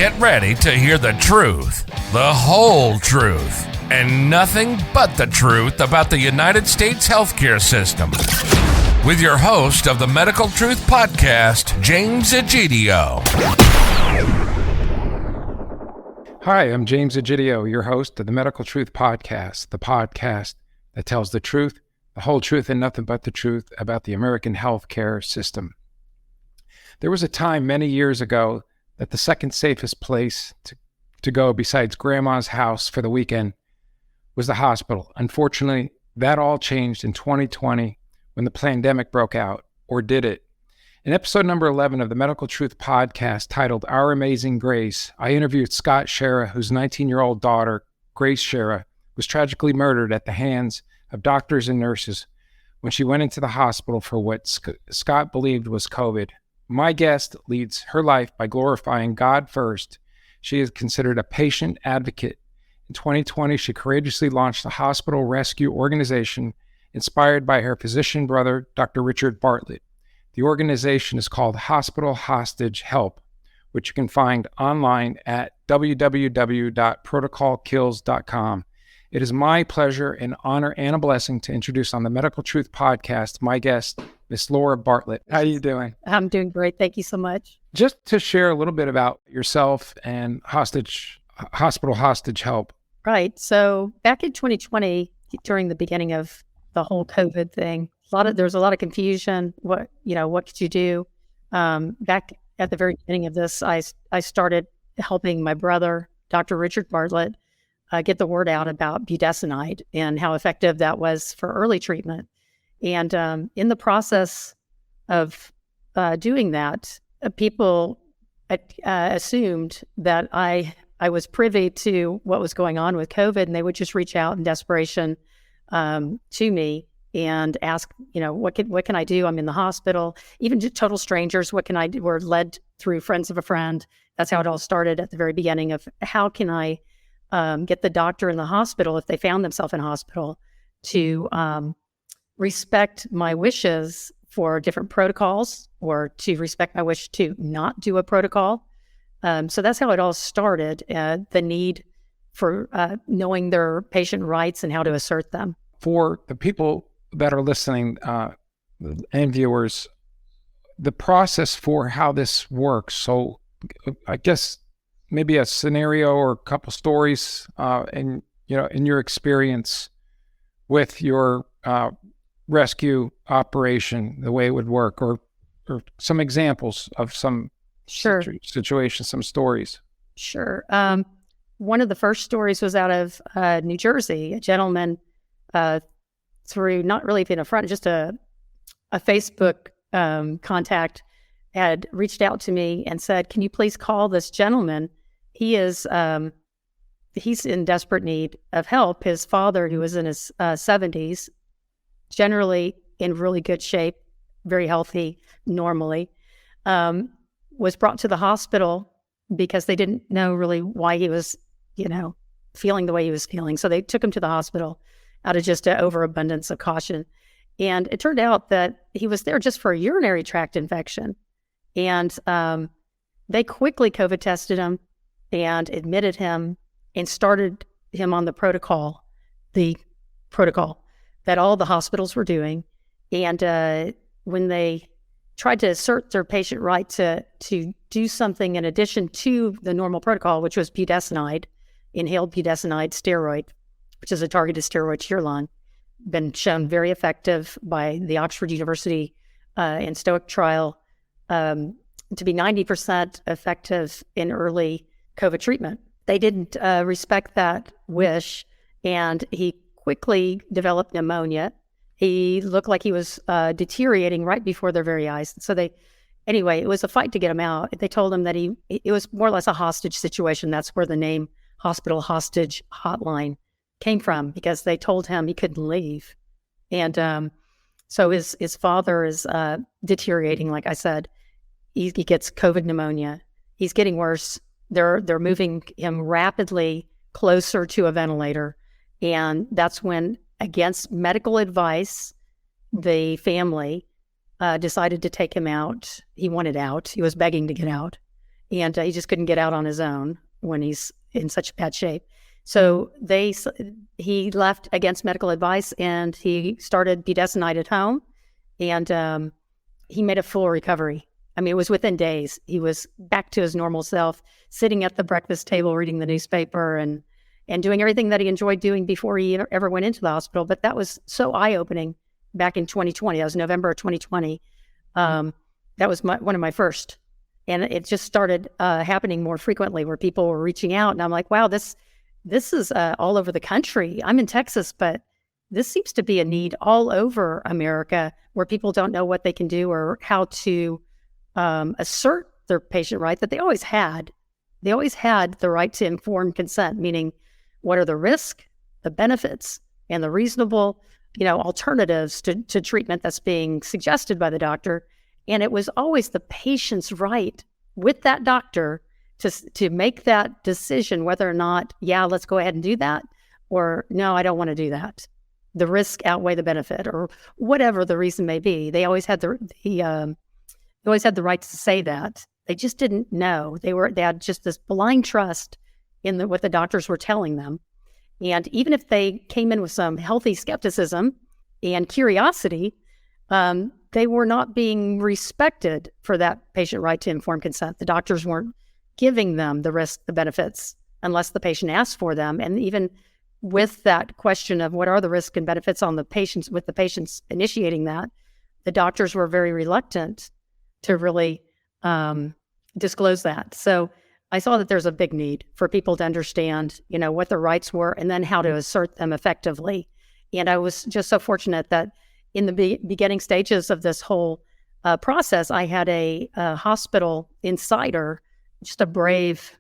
Get ready to hear the truth, the whole truth, and nothing but the truth about the United States healthcare system. With your host of the Medical Truth Podcast, James Egidio. Hi, I'm James Egidio, your host of the Medical Truth Podcast, the podcast that tells the truth, the whole truth, and nothing but the truth about the American healthcare system. There was a time many years ago that the second safest place to go besides grandma's house for the weekend was the hospital. Unfortunately, that all changed in 2020 when the pandemic broke out, or did it? In episode number 11 of the Medical Truth Podcast titled Our Amazing Grace, I interviewed Scott Shera, whose 19-year-old daughter, Grace Shera, was tragically murdered at the hands of doctors and nurses when she went into the hospital for what Scott believed was COVID. My guest leads her life by glorifying God first. She is considered a patient advocate. In 2020, she courageously launched a hospital rescue organization inspired by her physician brother, Dr. Richard Bartlett. The organization is called Hospital Hostage Help, which you can find online at www.protocolkills.com. It is my pleasure and honor and a blessing to introduce on the Medical Truth Podcast my guest, Miss Laura Bartlett. How are you doing? I'm doing great. Thank you so much. Just to share a little bit about yourself and Hospital Hostage Help. Right. So back in 2020, during the beginning of the whole COVID thing, there was a lot of confusion. What could you do? Back at the very beginning of this, I started helping my brother, Dr. Richard Bartlett, get the word out about budesonide and how effective that was for early treatment. And in the process of doing that, people assumed that I was privy to what was going on with COVID, and they would just reach out in desperation to me and ask, what can I do? I'm in the hospital. Even to total strangers, what can I do? We're led through friends of a friend. That's how it all started at the very beginning of how can I get the doctor in the hospital, if they found themselves in hospital, to respect my wishes for different protocols, or to respect my wish to not do a protocol. So that's how it all started, the need for knowing their patient rights and how to assert them. For the people that are listening and viewers, the process for how this works. So I guess maybe a scenario or a couple stories in your experience with your rescue operation, the way it would work, or some examples of some situations, some stories. Sure. One of the first stories was out of New Jersey. A gentleman, through not really being a front, just a Facebook contact, had reached out to me and said, "Can you please call this gentleman? He is he's in desperate need of help. His father, who was in his 70s, generally in really good shape, very healthy normally, was brought to the hospital because they didn't know really why he was, feeling the way he was feeling. So they took him to the hospital out of just an overabundance of caution. And it turned out that he was there just for a urinary tract infection. And they quickly COVID tested him and admitted him and started him on the protocol that all the hospitals were doing. And when they tried to assert their patient right to do something in addition to the normal protocol, which was budesonide, inhaled budesonide steroid, which is a targeted steroid to your lung, been shown very effective by the Oxford University and Stoic trial to be 90% effective in early COVID treatment. They didn't respect that wish, and he quickly developed pneumonia. He looked like he was deteriorating right before their very eyes. So it was a fight to get him out. They told him that it was more or less a hostage situation. That's where the name Hospital Hostage Hotline came from, because they told him he couldn't leave. And so his father is deteriorating, like I said. He gets COVID pneumonia. He's getting worse. They're moving him rapidly closer to a ventilator. And that's when, against medical advice, the family decided to take him out. He wanted out. He was begging to get out. and he just couldn't get out on his own when he's in such bad shape. So he left against medical advice, and he started budesonide at home, and he made a full recovery. I mean, it was within days. He was back to his normal self, sitting at the breakfast table, reading the newspaper, and doing everything that he enjoyed doing before he ever went into the hospital. But that was so eye-opening back in 2020. That was November of 2020. That was one of my first. And it just started happening more frequently, where people were reaching out. And I'm like, wow, this is all over the country. I'm in Texas, but this seems to be a need all over America, where people don't know what they can do or how to assert their patient right that they always had. They always had the right to informed consent, meaning what are the risks, the benefits, and the reasonable, alternatives to treatment that's being suggested by the doctor. And it was always the patient's right with that doctor to make that decision whether or not, yeah, let's go ahead and do that, or no, I don't want to do that. The risk outweigh the benefit, or whatever the reason may be. They always had they always had the right to say that. They just didn't know. They had just this blind trust in what the doctors were telling them. And even if they came in with some healthy skepticism and curiosity, they were not being respected for that patient right to informed consent. The doctors weren't giving them the risk, the benefits, unless the patient asked for them. And even with that question of what are the risks and benefits on the patients, with the patients initiating that, the doctors were very reluctant to really disclose that. So I saw that there's a big need for people to understand, what their rights were and then how to assert them effectively. And I was just so fortunate that in the beginning stages of this whole process, I had a hospital insider, just a brave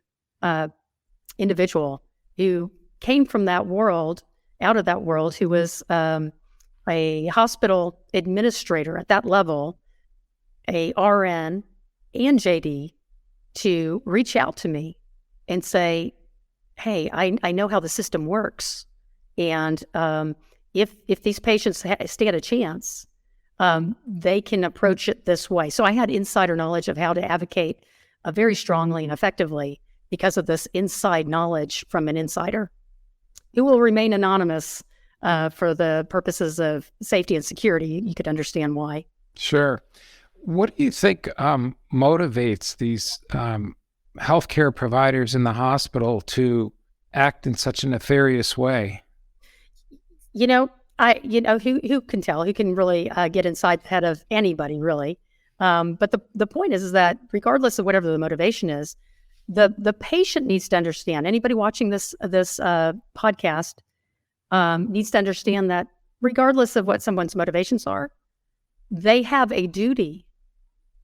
individual who came from that world, out of that world, who was a hospital administrator at that level, a RN and JD, to reach out to me and say, hey, I know how the system works. And if these patients stand a chance, they can approach it this way. So I had insider knowledge of how to advocate very strongly and effectively because of this inside knowledge from an insider. It will remain anonymous for the purposes of safety and security. You could understand why. Sure. What do you think motivates these healthcare providers in the hospital to act in such a nefarious way? Who can tell? Who can really get inside the head of anybody, really? But the point is that regardless of whatever the motivation is, the patient needs to understand. Anybody watching this podcast needs to understand that regardless of what someone's motivations are, they have a duty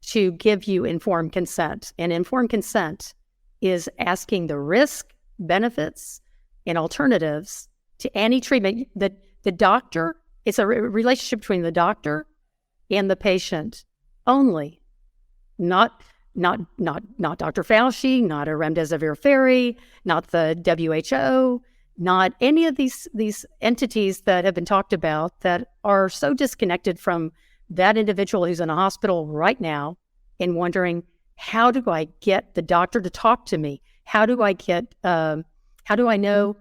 to give you informed consent. And informed consent is asking the risk, benefits, and alternatives to any treatment that the doctor, it's a relationship between the doctor and the patient only, not Dr. Fauci, not a remdesivir fairy, not the WHO, not any of these entities that have been talked about that are so disconnected from that individual who's in a hospital right now and wondering, how do I get the doctor to talk to me? How do I know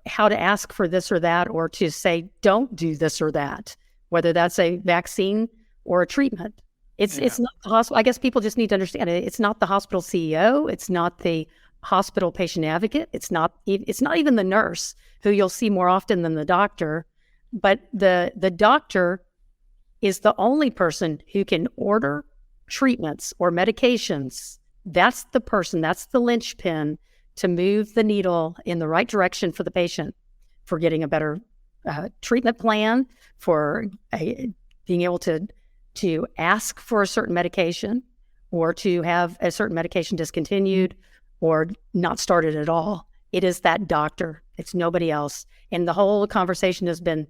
how to ask for this or that, or to say, don't do this or that, whether that's a vaccine or a treatment. It's not the hospital. I guess people just need to understand it. It's not the hospital CEO. It's not the hospital patient advocate. It's not even the nurse, who you'll see more often than the doctor. But the doctor is the only person who can order treatments or medications. That's the person, that's the linchpin to move the needle in the right direction for the patient, for getting a better treatment plan, for being able to ask for a certain medication, or to have a certain medication discontinued or not started at all. It is that doctor. It's nobody else. And the whole conversation has been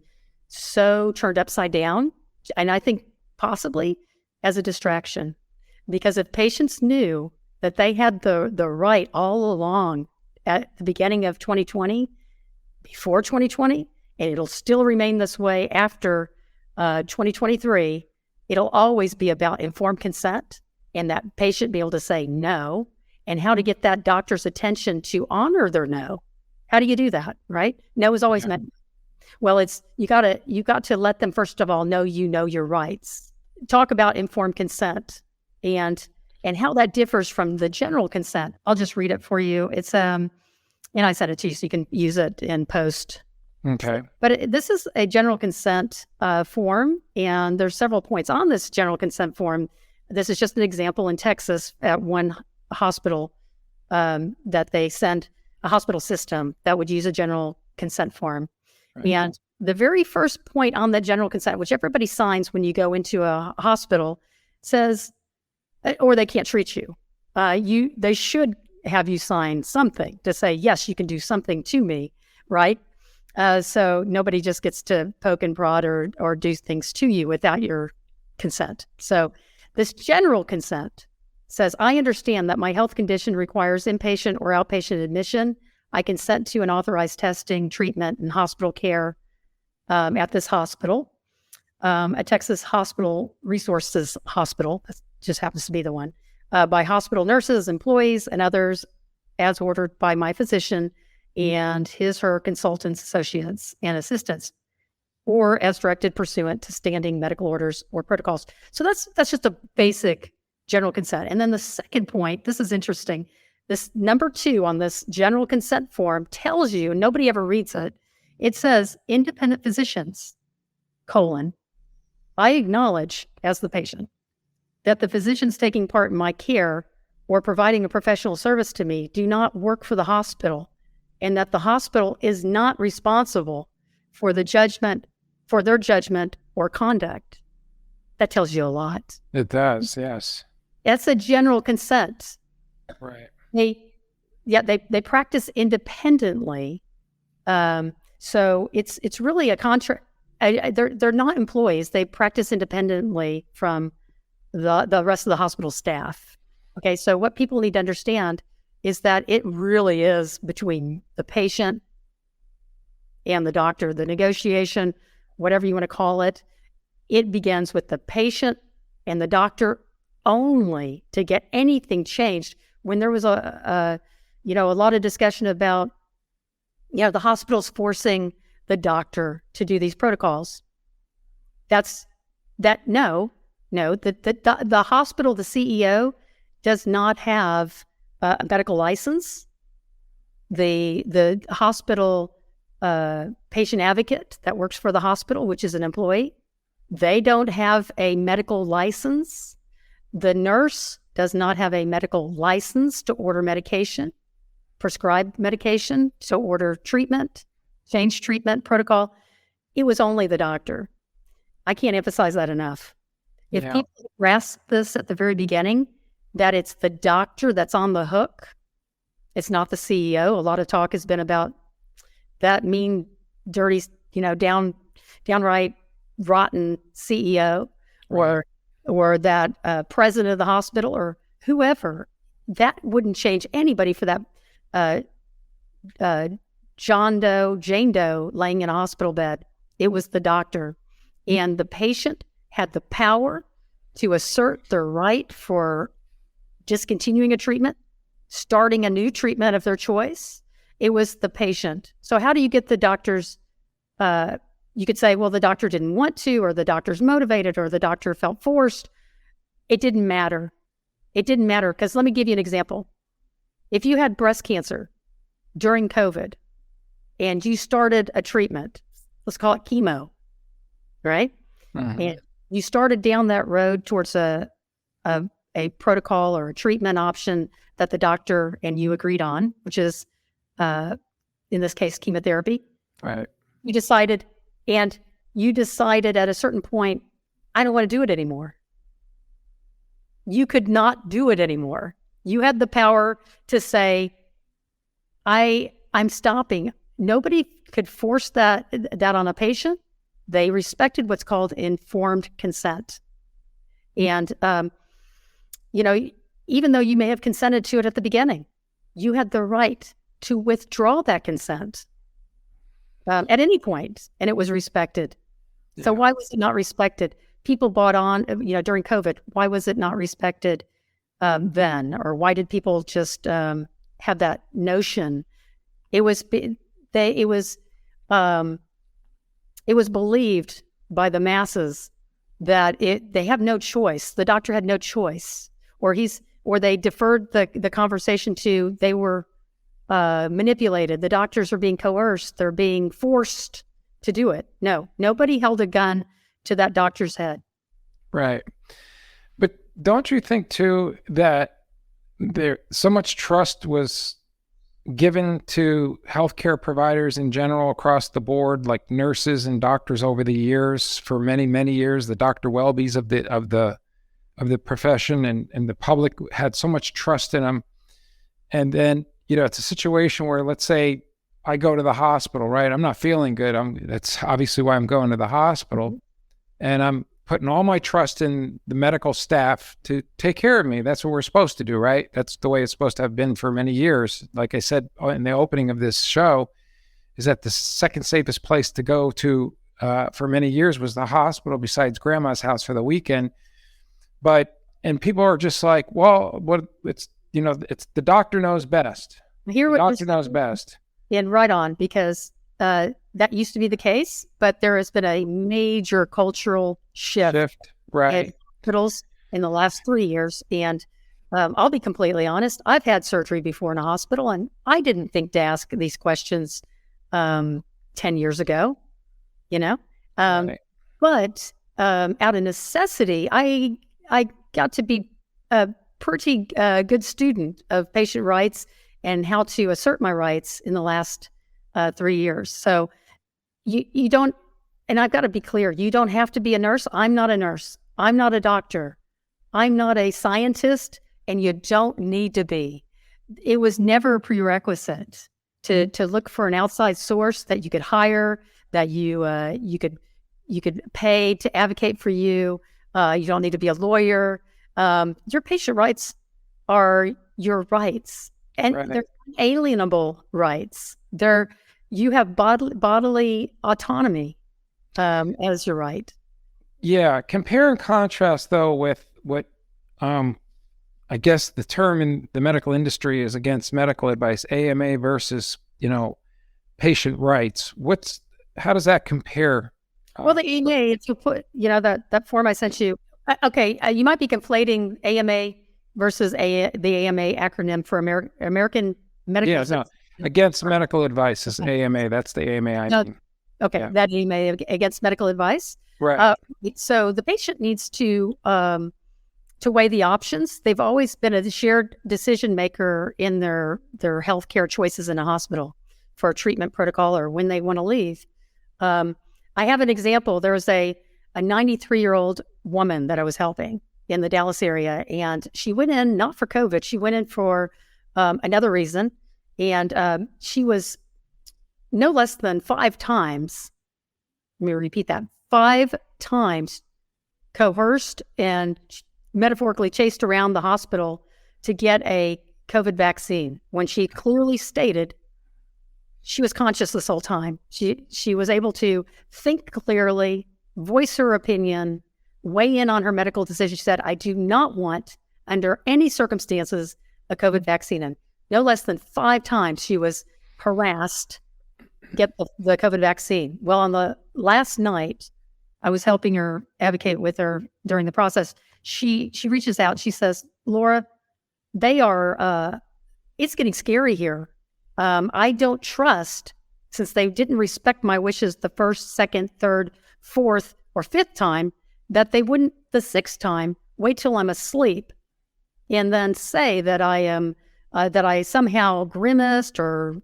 so turned upside down, and I think possibly as a distraction, because if patients knew that they had the right all along at the beginning of 2020, before 2020, and it'll still remain this way after 2023, it'll always be about informed consent, and that patient be able to say no, and how to get that doctor's attention to honor their no. How do you do that, right? No is always meant. Well, it's you got to let them, first of all, know you know your rights. Talk about informed consent and how that differs from the general consent. I'll just read it for you. It's and I sent it to you so you can use it in post. Okay. But this is a general consent form, and there's several points on this general consent form. This is just an example in Texas at one hospital that they send a hospital system that would use a general consent form. Right. And the very first point on the general consent, which everybody signs when you go into a hospital, says, or they can't treat you. They should have you sign something to say, yes, you can do something to me, right? So nobody just gets to poke and prod or do things to you without your consent. So this general consent says, I understand that my health condition requires inpatient or outpatient admission. I consent to an authorized testing, treatment, and hospital care at this hospital, a Texas Hospital Resources Hospital. That just happens to be the one, by hospital nurses, employees, and others as ordered by my physician and her consultants, associates, and assistants, or as directed pursuant to standing medical orders or protocols. So that's just a basic general consent. And then the second point, this is interesting. This number 2 on this general consent form tells you, and nobody ever reads it, it says, independent physicians, I acknowledge as the patient that the physicians taking part in my care or providing a professional service to me do not work for the hospital, and that the hospital is not responsible for their judgment or conduct. That tells you a lot. It does, yes. That's a general consent. Right. They practice independently. So it's really a contract. They're not employees. They practice independently from the rest of the hospital staff. Okay, so what people need to understand is that it really is between the patient and the doctor. The negotiation, whatever you want to call it, it begins with the patient and the doctor only to get anything changed. When there was a lot of discussion about, the hospital's forcing the doctor to do these protocols. The hospital, the CEO does not have a medical license. The hospital patient advocate that works for the hospital, which is an employee, they don't have a medical license. The nurse does not have a medical license to order medication, prescribe medication, to order treatment, change treatment protocol. It was only the doctor. I can't emphasize that enough. If people grasp this at the very beginning, that it's the doctor that's on the hook, it's not the CEO. A lot of talk has been about that mean, dirty, downright rotten CEO, or that president of the hospital, or whoever. That wouldn't change anybody for that Jane Doe laying in a hospital bed. It was the doctor. And the patient had the power to assert their right for discontinuing a treatment, starting a new treatment of their choice. It was the patient. So how do you get the doctor's, you could say, well, the doctor didn't want to, or the doctor's motivated, or the doctor felt forced. It didn't matter. It didn't matter, because let me give you an example. If you had breast cancer during COVID and you started a treatment, let's call it chemo, right? Mm-hmm. And you started down that road towards a protocol or a treatment option that the doctor and you agreed on, which is, in this case, chemotherapy. Right. You decided at a certain point, I don't want to do it anymore. You could not do it anymore. You had the power to say, I'm stopping. Nobody could force that on a patient. They respected what's called informed consent. And, even though you may have consented to it at the beginning, you had the right to withdraw that consent at any point, and it was respected. Yeah. So why was it not respected? People bought on, during COVID. Why was it not respected then, or why did people just have that notion? It was believed by the masses that they have no choice. The doctor had no choice, or they deferred the conversation to they were manipulated. The doctors are being coerced. They're being forced to do it. No, nobody held a gun to that doctor's head. Right. But don't you think too that there so much trust was given to healthcare providers in general across the board, like nurses and doctors over the years, for many, many years, the Dr. Welbys of the profession, and the public had so much trust in them. And then, it's a situation where, let's say I go to the hospital, right? I'm not feeling good. That's obviously why I'm going to the hospital, and I'm putting all my trust in the medical staff to take care of me. That's what we're supposed to do, right? That's the way it's supposed to have been for many years. Like I said in the opening of this show, is that the second safest place to go to for many years was the hospital, besides grandma's house for the weekend. And people are just like, well, it's the doctor knows best. The doctor knows best. And right on, because that used to be the case, but there has been a major cultural shift right, in hospitals in the last 3 years. And I'll be completely honest, I've had surgery before in a hospital, and I didn't think to ask these questions 10 years ago, right. But out of necessity, I got to be a pretty good student of patient rights and how to assert my rights in the last 3 years. So you don't, and I've got to be clear, you don't have to be a nurse. I'm not a nurse. I'm not a doctor. I'm not a scientist, and you don't need to be. It was never a prerequisite to look for an outside source that you could hire, that you could pay to advocate for you. You don't need to be a lawyer. Your patient rights are your rights, and Right. they're inalienable rights. You have bodily autonomy as your right. Yeah. Compare and contrast, though, with what I guess the term in the medical industry is against medical advice, AMA versus, patient rights. How does that compare? Well, the AMA, if you put, that form I sent you. Okay, you might be conflating AMA versus the AMA acronym for American Medical. Yeah, no. Against medical advice is AMA. That's the AMA I mean. Okay, Yeah. that AMA against medical advice. Right. So the patient needs to weigh the options. They've always been a shared decision maker in their healthcare choices in a hospital for a treatment protocol or when they want to leave. I have an example. There was a 93-year-old woman that I was helping in the Dallas area, and she went in not for COVID. She went in for another reason, and she was no less than 5 times, let me repeat that, 5 times coerced and metaphorically chased around the hospital to get a COVID vaccine, when she clearly stated she was conscious this whole time. She was able to think clearly, voice her opinion, weigh in on her medical decision. She said, I do not want, under any circumstances, a COVID vaccine. And no less than 5 times she was harassed get the COVID vaccine. Well, on the last night, I was helping her, advocate with her during the process. She reaches out. She says, Laura, they are, it's getting scary here. I don't trust, since they didn't respect my wishes the first, second, third, fourth, or 5th time, that they wouldn't the 6th time wait till I'm asleep and then say that I am that I somehow grimaced or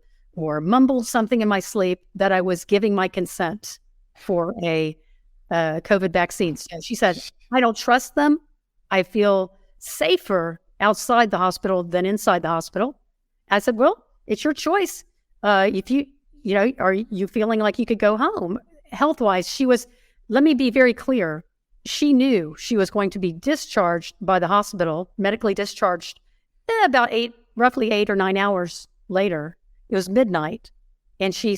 mumbled something in my sleep, that I was giving my consent for a COVID vaccine. So she said, I don't trust them. I feel safer outside the hospital than inside the hospital. I said, well, it's your choice. If are you feeling like you could go home? Health-wise, let me be very clear. She knew she was going to be discharged by the hospital, medically discharged, about roughly 8 or 9 hours later. It was midnight, and she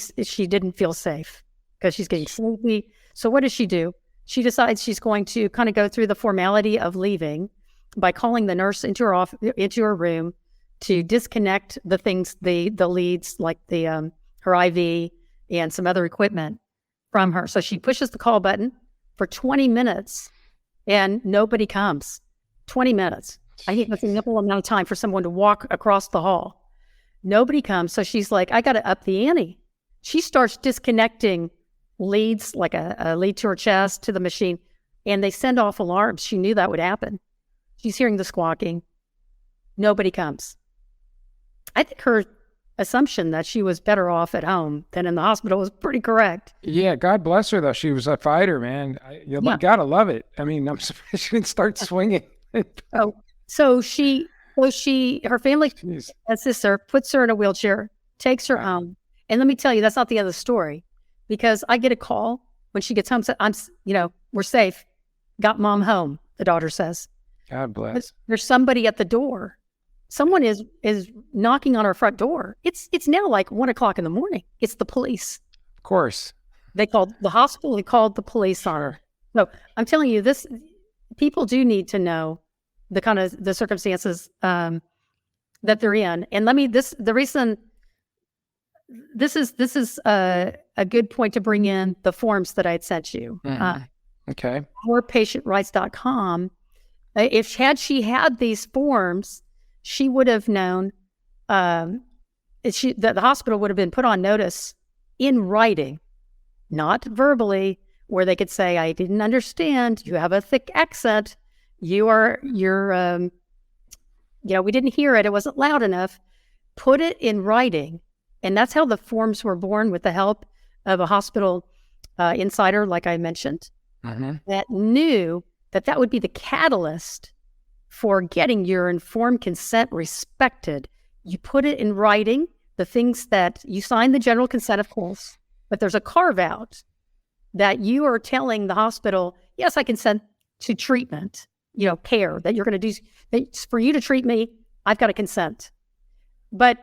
didn't feel safe because she's getting sleepy. So what does she do? She decides she's going to kind of go through the formality of leaving, by calling the nurse into her room to disconnect the things, the leads, like the her IV and some other equipment from her. So she pushes the call button for 20 minutes and nobody comes. 20 minutes. I think that's a nipple amount of time for someone to walk across the hall. Nobody comes. So she's like, I got to up the ante. She starts disconnecting leads, like a lead to her chest, to the machine, and they send off alarms. She knew that would happen. She's hearing the squawking. Nobody comes. I think her assumption that she was better off at home than in the hospital was pretty correct. Yeah, God bless her, though. She was a fighter, man. You gotta love it. I mean, I'm surprised she didn't start swinging. So her family assists her, puts her in a wheelchair, takes her home. And let me tell you, that's not the end of the story, because I get a call when she gets home. Said, we're safe. Got mom home, the daughter says. God bless. There's somebody at the door. Someone is knocking on our front door. It's now like 1:00 in the morning. It's the police. Of course. They called the hospital. They called the police on her. So I'm telling you, this people do need to know the kind of the circumstances that they're in. And this is a good point to bring in the forms that I had sent you. Okay. OurPatientRights.com. Had she had these forms, she would have known. The hospital would have been put on notice in writing, not verbally, where they could say, "I didn't understand. You have a thick accent. We didn't hear it. It wasn't loud enough." Put it in writing. And that's how the forms were born, with the help of a hospital insider, like I mentioned, that knew that would be the catalyst for getting your informed consent respected. You put it in writing, the things that you sign the general consent, of course, but there's a carve out that you are telling the hospital, yes, I consent to treatment, care that you're going to do. For you to treat me, I've got to consent. But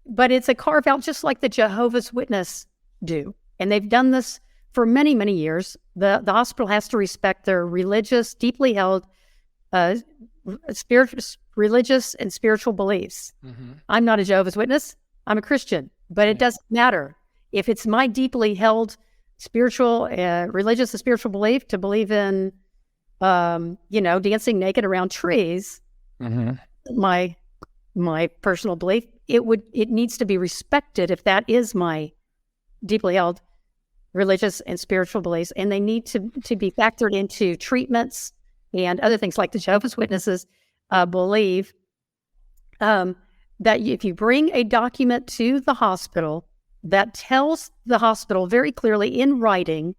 it's a carve out, just like the Jehovah's Witness do. And they've done this for many, many years. The hospital has to respect their religious, deeply held religious and spiritual beliefs. I'm not a Jehovah's Witness. I'm a Christian. But it doesn't matter. If it's my deeply held spiritual, religious and spiritual belief to believe in, dancing naked around trees, my personal belief, it needs to be respected if that is my deeply held religious and spiritual beliefs, and they need to be factored into treatments and other things. Like the Jehovah's Witnesses believe that if you bring a document to the hospital that tells the hospital very clearly in writing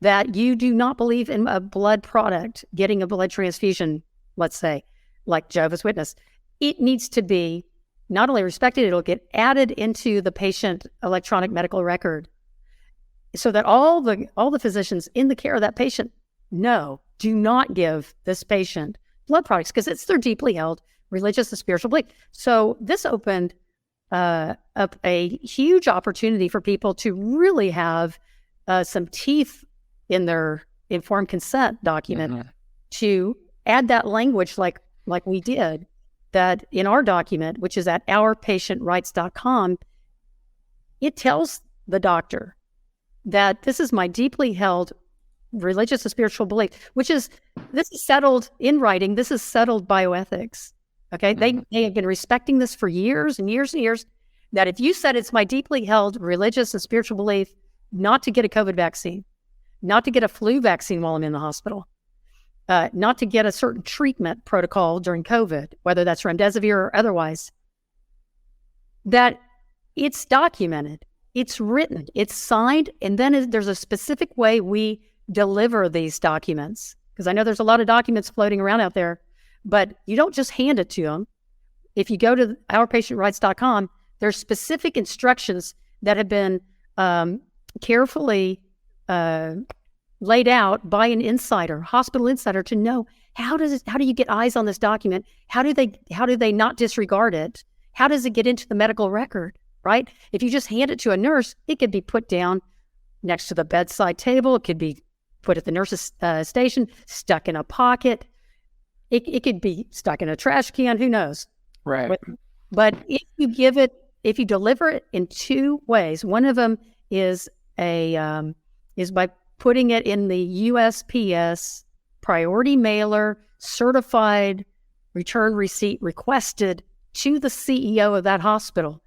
that you do not believe in a blood product, getting a blood transfusion, let's say, like Jehovah's Witness, it needs to be not only respected, it'll get added into the patient electronic medical record, so that all the physicians in the care of that patient do not give this patient blood products, because it's their deeply held religious and spiritual belief. So this opened up a huge opportunity for people to really have some teeth in their informed consent document, to add that language like we did, that in our document, which is at OurPatientRights.com, it tells the doctor that this is my deeply held religious and spiritual belief, this is settled in writing. This is settled bioethics. Okay. They have been respecting this for years and years and years, that if you said it's my deeply held religious and spiritual belief not to get a COVID vaccine, not to get a flu vaccine while I'm in the hospital, not to get a certain treatment protocol during COVID, whether that's remdesivir or otherwise, that it's documented, it's written, it's signed, and then there's a specific way we deliver these documents. Because I know there's a lot of documents floating around out there, but you don't just hand it to them. If you go to OurPatientRights.com, there's specific instructions that have been carefully laid out by an insider, hospital insider, to know how do you get eyes on this document? How do they not disregard it? How does it get into the medical record, right? If you just hand it to a nurse, it could be put down next to the bedside table. It could be put at the nurse's station, stuck in a pocket. It could be stuck in a trash can, who knows? Right. But if you deliver it in two ways, one of them is is by putting it in the USPS priority mailer, certified return receipt requested to the CEO of that hospital.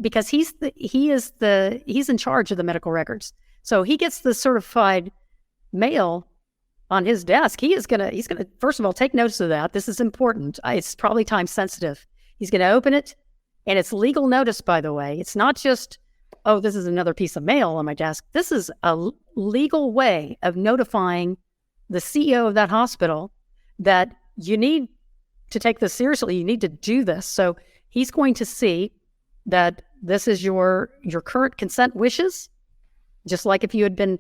Because he's in charge of the medical records. So he gets the certified mail on his desk. He's gonna first of all take notice of that. This is important. It's probably time sensitive. He's gonna open it, and it's legal notice, by the way. It's not just, oh, this is another piece of mail on my desk. This is a legal way of notifying the CEO of that hospital that you need to take this seriously. You need to do this. So he's going to see that this is your current consent wishes, just like if you had been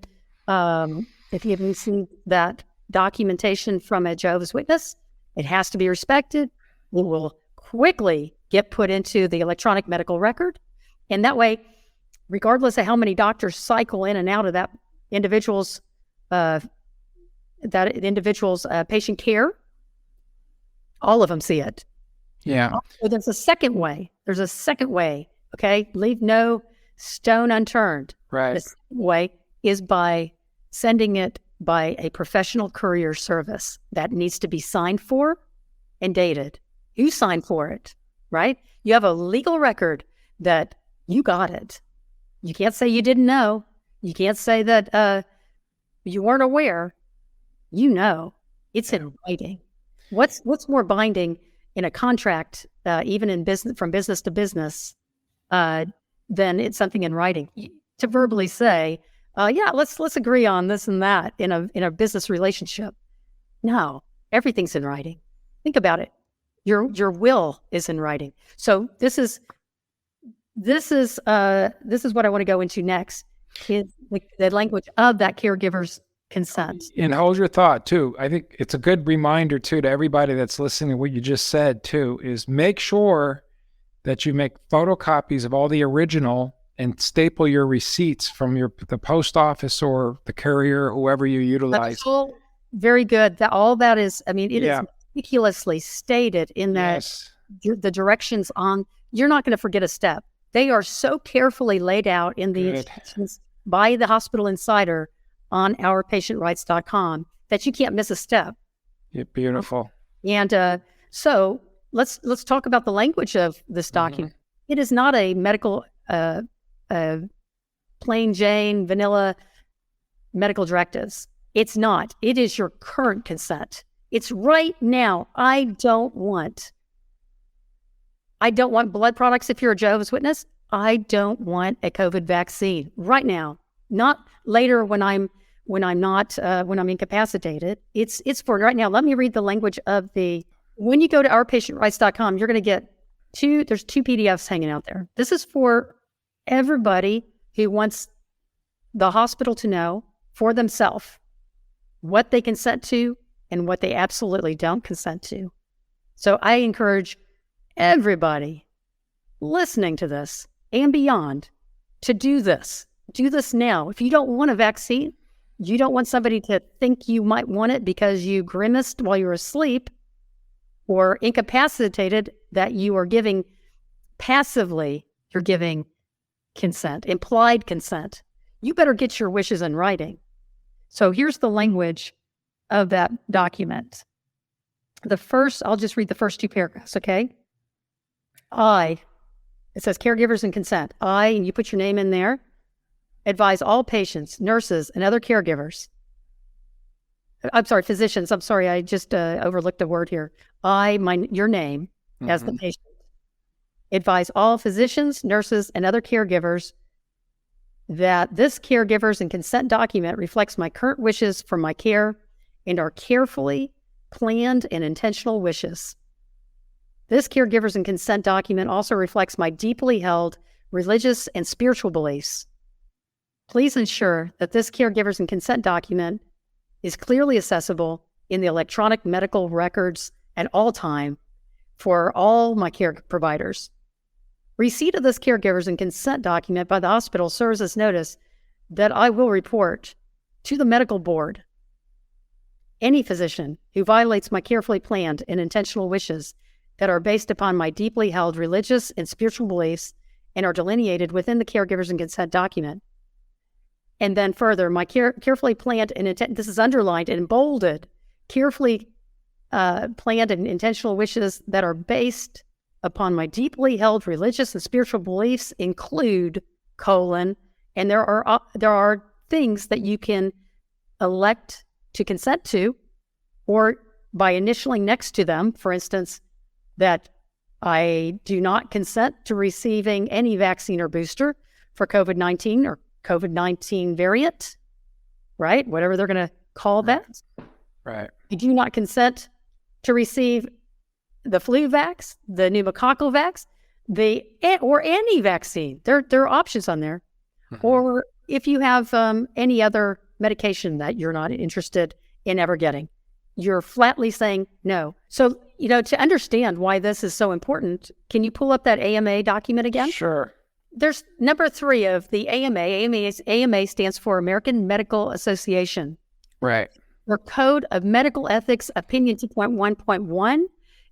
if you have received that documentation from a Jehovah's Witness, it has to be respected. It will quickly get put into the electronic medical record. And that way, regardless of how many doctors cycle in and out of that individual's patient care, all of them see it. Yeah. So there's a second way. Okay. Leave no stone unturned. Right. The second way is by sending it by a professional courier service that needs to be signed for and dated. You signed for it, right? You have a legal record that you got it. You can't say you didn't know. You can't say that you weren't aware. You know, it's in writing. What's more binding in a contract, even in business, from business to business, than it's something in writing? To verbally say, yeah, let's agree on this and that in a business relationship. No, everything's in writing. Think about it. Your will is in writing. So this is what I want to go into next, is the language of that caregiver's consent. And hold your thought too. I think it's a good reminder too to everybody that's listening to what you just said too, is make sure that you make photocopies of all the original and staple your receipts from the post office or the courier, whoever you utilize. That's all very good. It is meticulously stated in that the directions on. You're not going to forget a step. They are so carefully laid out in the instructions by the Hospital Insider on ourpatientrights.com that you can't miss a step. Yeah, beautiful. And so let's talk about the language of this document. Mm-hmm. It is not a medical, plain Jane, vanilla medical directives. It's not. It is your current consent. It's right now. I don't want blood products if you're a Jehovah's Witness. I don't want a COVID vaccine right now, not later when I'm incapacitated. It's for right now. Let me read the language of when you go to ourpatientrights.com, you're going to get there's two PDFs hanging out there. This is for everybody who wants the hospital to know for themselves what they consent to and what they absolutely don't consent to. So I encourage everybody listening to this and beyond to do this. Do this now. If you don't want a vaccine, you don't want somebody to think you might want it because you grimaced while you were asleep or incapacitated, that you are giving passively, you're giving consent, implied consent. You better get your wishes in writing. So here's the language of that document. I'll just read the first two paragraphs, okay? It says caregivers and consent. And you put your name in there, advise all patients, nurses, and other caregivers. I'm sorry, physicians. I'm sorry, I just overlooked a word here. Your name as the patient. Advise all physicians, nurses, and other caregivers that this caregivers and consent document reflects my current wishes for my care and are carefully planned and intentional wishes. This caregivers and consent document also reflects my deeply held religious and spiritual beliefs. Please ensure that this caregivers and consent document is clearly accessible in the electronic medical records at all time for all my care providers. Receipt of this caregivers and consent document by the hospital serves as notice that I will report to the medical board Any physician who violates my carefully planned and intentional wishes that are based upon my deeply held religious and spiritual beliefs and are delineated within the caregivers and consent document. And then further, my carefully planned and this is underlined and bolded, carefully planned and intentional wishes that are based upon my deeply held religious and spiritual beliefs include, and there are things that you can elect to consent to, or by initialing next to them, for instance, that I do not consent to receiving any vaccine or booster for COVID-19 or COVID-19 variant, right? Whatever they're going to call that. Right. I do not consent to receive the flu vax, the pneumococcal vax, or any vaccine. There are options on there. Mm-hmm. Or if you have any other medication that you're not interested in ever getting, you're flatly saying no. So, to understand why this is so important, can you pull up that AMA document again? Sure. There's number 3 of the AMA. AMA stands for American Medical Association. Right. Their Code of Medical Ethics, Opinion 2.1.1.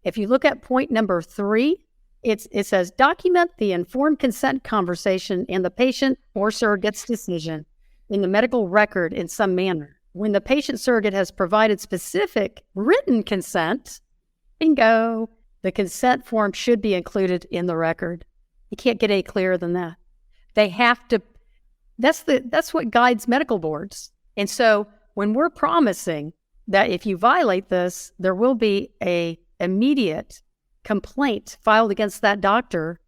If you look at point number 3, it says, document the informed consent conversation and the patient or surrogate's decision in the medical record in some manner. When the patient surrogate has provided specific written consent, bingo, the consent form should be included in the record. You can't get any clearer than that. They have to, that's what guides medical boards. And so when we're promising that if you violate this, there will be a immediate complaint filed against that doctor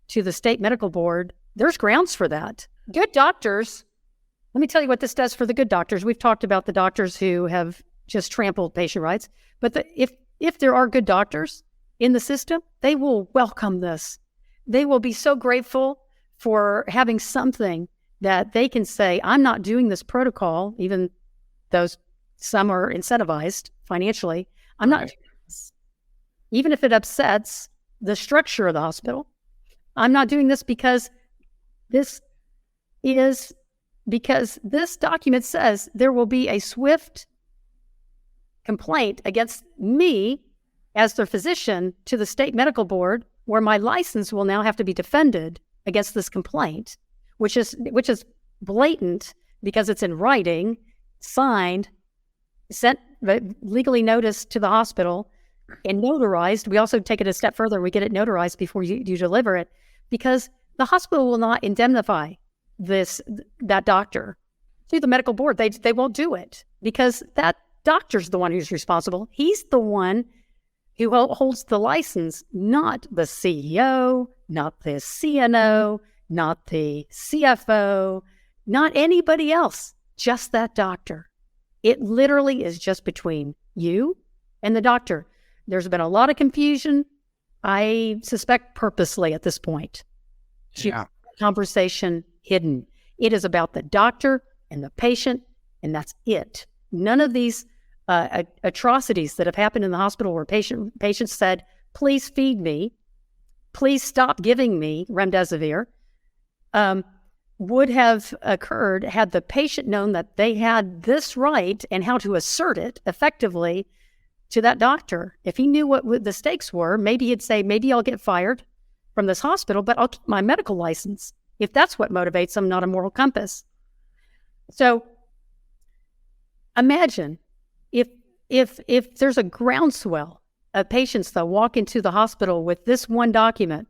to the state medical board, there's grounds for that. Good doctors, let me tell you what this does for the good doctors. We've talked about the doctors who have just trampled patient rights, but if there are good doctors in the system, they will welcome this. They will be so grateful for having something that they can say, I'm not doing this protocol, even though some are incentivized financially. I'm not doing this. Even if it upsets the structure of the hospital, I'm not doing this because this document says there will be a swift complaint against me as their physician to the state medical board, where my license will now have to be defended against this complaint, which is blatant because it's in writing, signed, sent legally noticed to the hospital, and notarized. We also take it a step further. We get it notarized before you deliver it, because the hospital will not indemnify that doctor to the medical board. They won't do it because that doctor's the one who's responsible. He's the one who holds the license, not the CEO, not the CNO, not the CFO, not anybody else, just that doctor. It literally is just between you and the doctor. There's been a lot of confusion, I suspect purposely at this point. Yeah. Conversation hidden. It is about the doctor and the patient, and that's it. None of these atrocities that have happened in the hospital where patients said, please feed me, please stop giving me remdesivir, would have occurred had the patient known that they had this right and how to assert it effectively to that doctor. If he knew what the stakes were, maybe he'd say, maybe I'll get fired from this hospital, but I'll keep my medical license. If that's what motivates them, not a moral compass. So imagine if there's a groundswell of patients that walk into the hospital with this one document,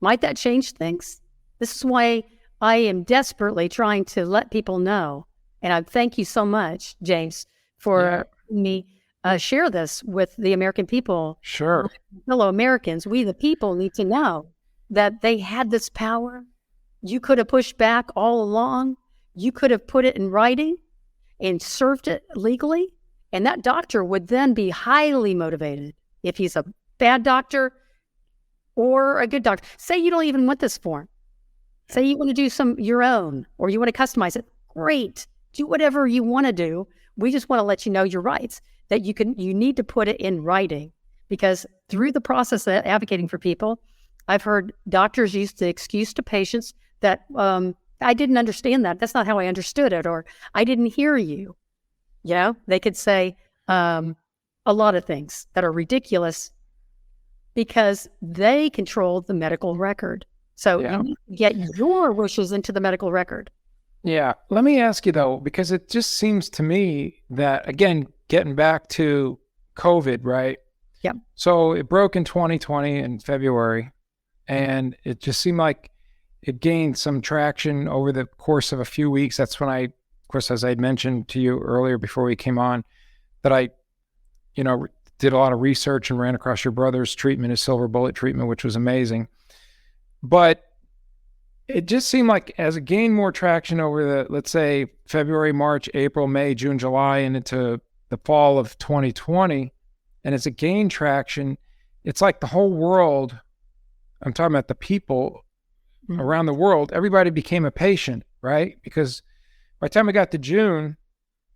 might that change things? This is why I am desperately trying to let people know. And I thank you so much, James, for me share this with the American people. Sure. Fellow Americans, we the people need to know that they had this power. You could have pushed back all along. You could have put it in writing and served it legally. And that doctor would then be highly motivated if he's a bad doctor or a good doctor. Say you don't even want this form. Say you want to do your own, or you want to customize it. Great. Do whatever you want to do. We just want to let you know your rights, that you need to put it in writing, because through the process of advocating for people, I've heard doctors use the excuse to patients that I didn't understand that. That's not how I understood it, or I didn't hear you. They could say a lot of things that are ridiculous because they control the medical record. So you need to get your wishes into the medical record. Yeah. Let me ask you though, because it just seems to me that, again, getting back to COVID, right? Yeah. So it broke in 2020 in February, and it just seemed like it gained some traction over the course of a few weeks. That's when of course, as I had mentioned to you earlier before we came on, that I, did a lot of research and ran across your brother's treatment, his silver bullet treatment, which was amazing. But it just seemed like as it gained more traction over the, let's say, February, March, April, May, June, July, and into the fall of 2020, and as it gained traction, it's like the whole world, I'm talking about the people around the world, everybody became a patient, right? Because by the time we got to June,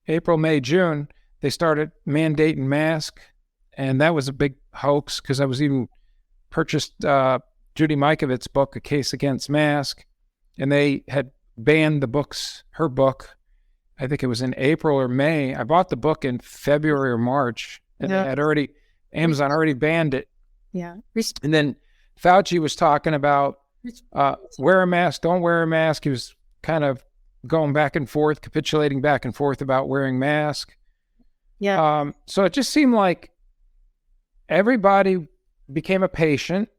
April, May, June, they started mandating masks, and that was a big hoax because I was even purchased Judy Mikovits' book, A Case Against Mask, and they had banned her book, I think it was in April or May. I bought the book in February or March, and Amazon already banned it. Yeah. And then Fauci was talking about wear a mask, don't wear a mask. He was kind of going back and forth, capitulating back and forth about wearing mask. Yeah. So it just seemed like everybody became a patient.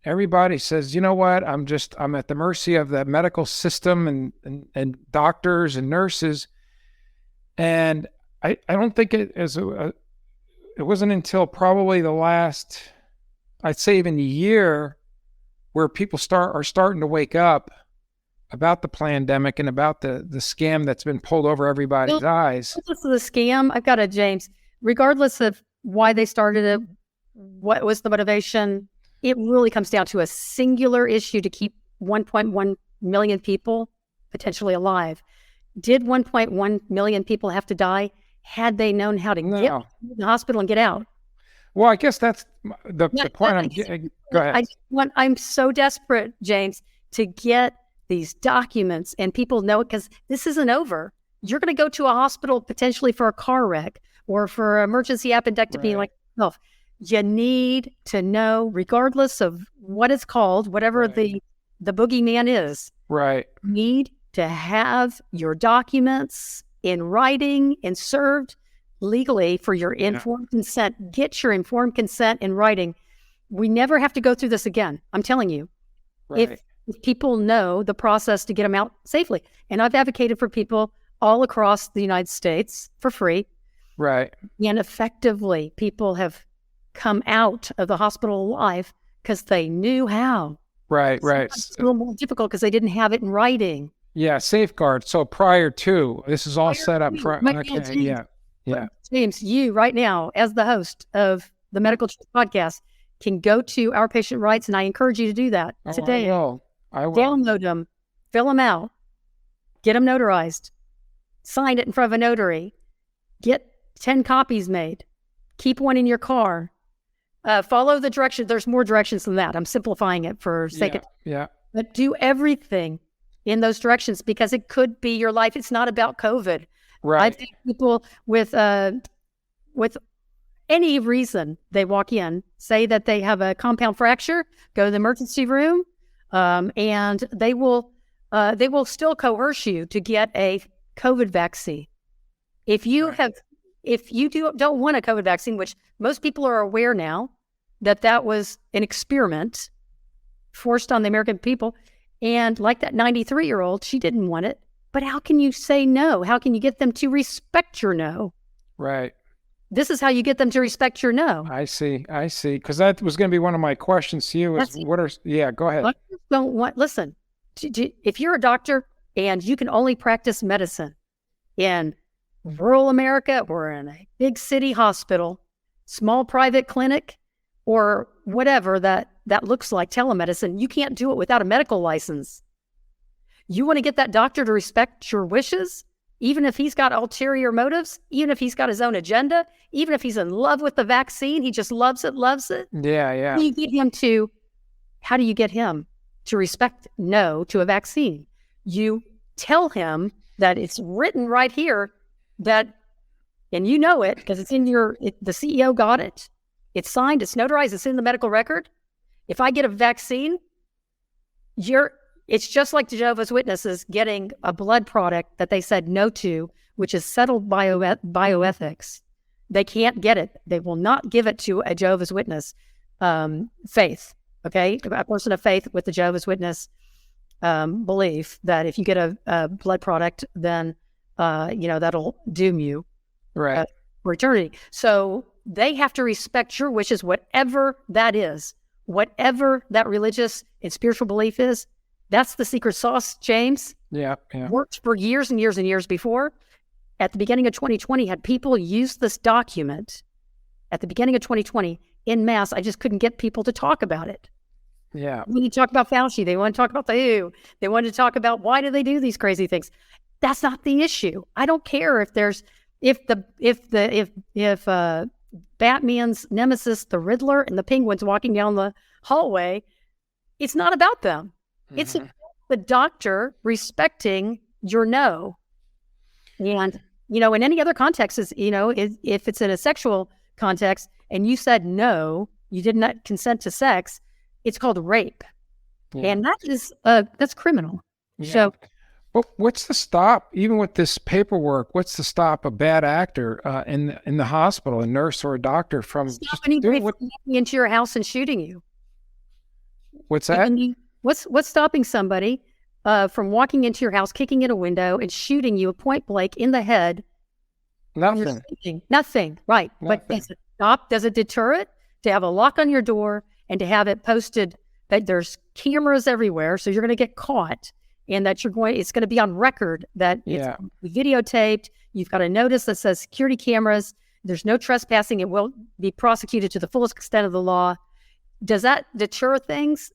Everybody says, you know what, I'm at the mercy of the medical system and doctors and nurses. And I don't think it wasn't until probably the last, I'd say even a year, where people are starting to wake up about the pandemic and about the scam that's been pulled over everybody's eyes. Regardless of the scam, I've got it, James. Regardless of why they started it, what was the motivation, it really comes down to a singular issue to keep 1.1 million people potentially alive. Did 1.1 million people have to die had they known how to get to the hospital and get out? Well, I guess that's the point I'm getting. Go ahead. I'm so desperate, James, to get these documents and people know it, because this isn't over. You're going to go to a hospital potentially for a car wreck or for emergency appendectomy like yourself. You need to know, regardless of what it's called, whatever the boogeyman is. Right. You need to have your documents in writing and served legally for your informed consent. Get your informed consent in writing. We never have to go through this again. I'm telling you. If people know the process to get them out safely. And I've advocated for people all across the United States for free. Right. And effectively, people have come out of the hospital alive because they knew how. Right. It's a little more difficult because they didn't have it in writing. Yeah, safeguard. So prior to, this is all set up. James, you right now, as the host of the Medical Truth Podcast, can go to Our Patient Rights, and I encourage you to do that today. I will. Download them, fill them out, get them notarized, sign it in front of a notary, get 10 copies made, keep one in your car, follow the directions. There's more directions than that. I'm simplifying it for sake of time. But do everything in those directions, because it could be your life. It's not about COVID. Right. I've seen people with any reason they walk in, say that they have a compound fracture, go to the emergency room, and they will still coerce you to get a COVID vaccine. If you don't want a COVID vaccine, which most people are aware now that was an experiment forced on the American people, and like that 93-year-old, she didn't want it. But how can you say no? How can you get them to respect your no? Right. This is how you get them to respect your no. I see. Because that was going to be one of my questions to you. Go ahead. Listen, if you're a doctor and you can only practice medicine in rural America or in a big city hospital, small private clinic, or whatever that looks like telemedicine, you can't do it without a medical license. You want to get that doctor to respect your wishes, even if he's got ulterior motives, even if he's got his own agenda, even if he's in love with the vaccine, he just loves it. Yeah. How do you get him to respect no to a vaccine? You tell him that it's written right here that and you know it because it's in the CEO got it. It's signed, it's notarized, it's in the medical record. If I get a vaccine, it's just like Jehovah's Witnesses getting a blood product that they said no to, which is settled bioethics. They can't get it. They will not give it to a Jehovah's Witness faith, okay? A person of faith with the Jehovah's Witness belief that if you get a blood product, then, that'll doom you for eternity. So they have to respect your wishes, whatever that is, whatever that religious and spiritual belief is. That's the secret sauce, James. Yeah. Worked for years and years and years before. At the beginning of 2020, had people use this document at the beginning of 2020 en masse. I just couldn't get people to talk about it. Yeah. When you talk about Fauci, they want to talk about the WHO. They want to talk about why do they do these crazy things. That's not the issue. I don't care if Batman's nemesis, the Riddler, and the Penguin's walking down the hallway. It's not about them. Mm-hmm. It's about the doctor respecting your no. And, in any other context, if it's in a sexual context and you said no, you did not consent to sex, it's called rape. Yeah. And that is, that's criminal. Yeah. So, well, what's the stop, even with this paperwork, what's to stop a bad actor in the hospital, a nurse or a doctor from just doing from into your house and shooting you? What's that? What's stopping somebody from walking into your house, kicking in a window, and shooting you point blank in the head? Nothing. Nothing. Right. Nothing. But does it deter it to have a lock on your door and to have it posted that there's cameras everywhere, so you're going to get caught, and that it's going to be on record that it's videotaped. You've got a notice that says security cameras. There's no trespassing. It will be prosecuted to the fullest extent of the law. Does that deter things?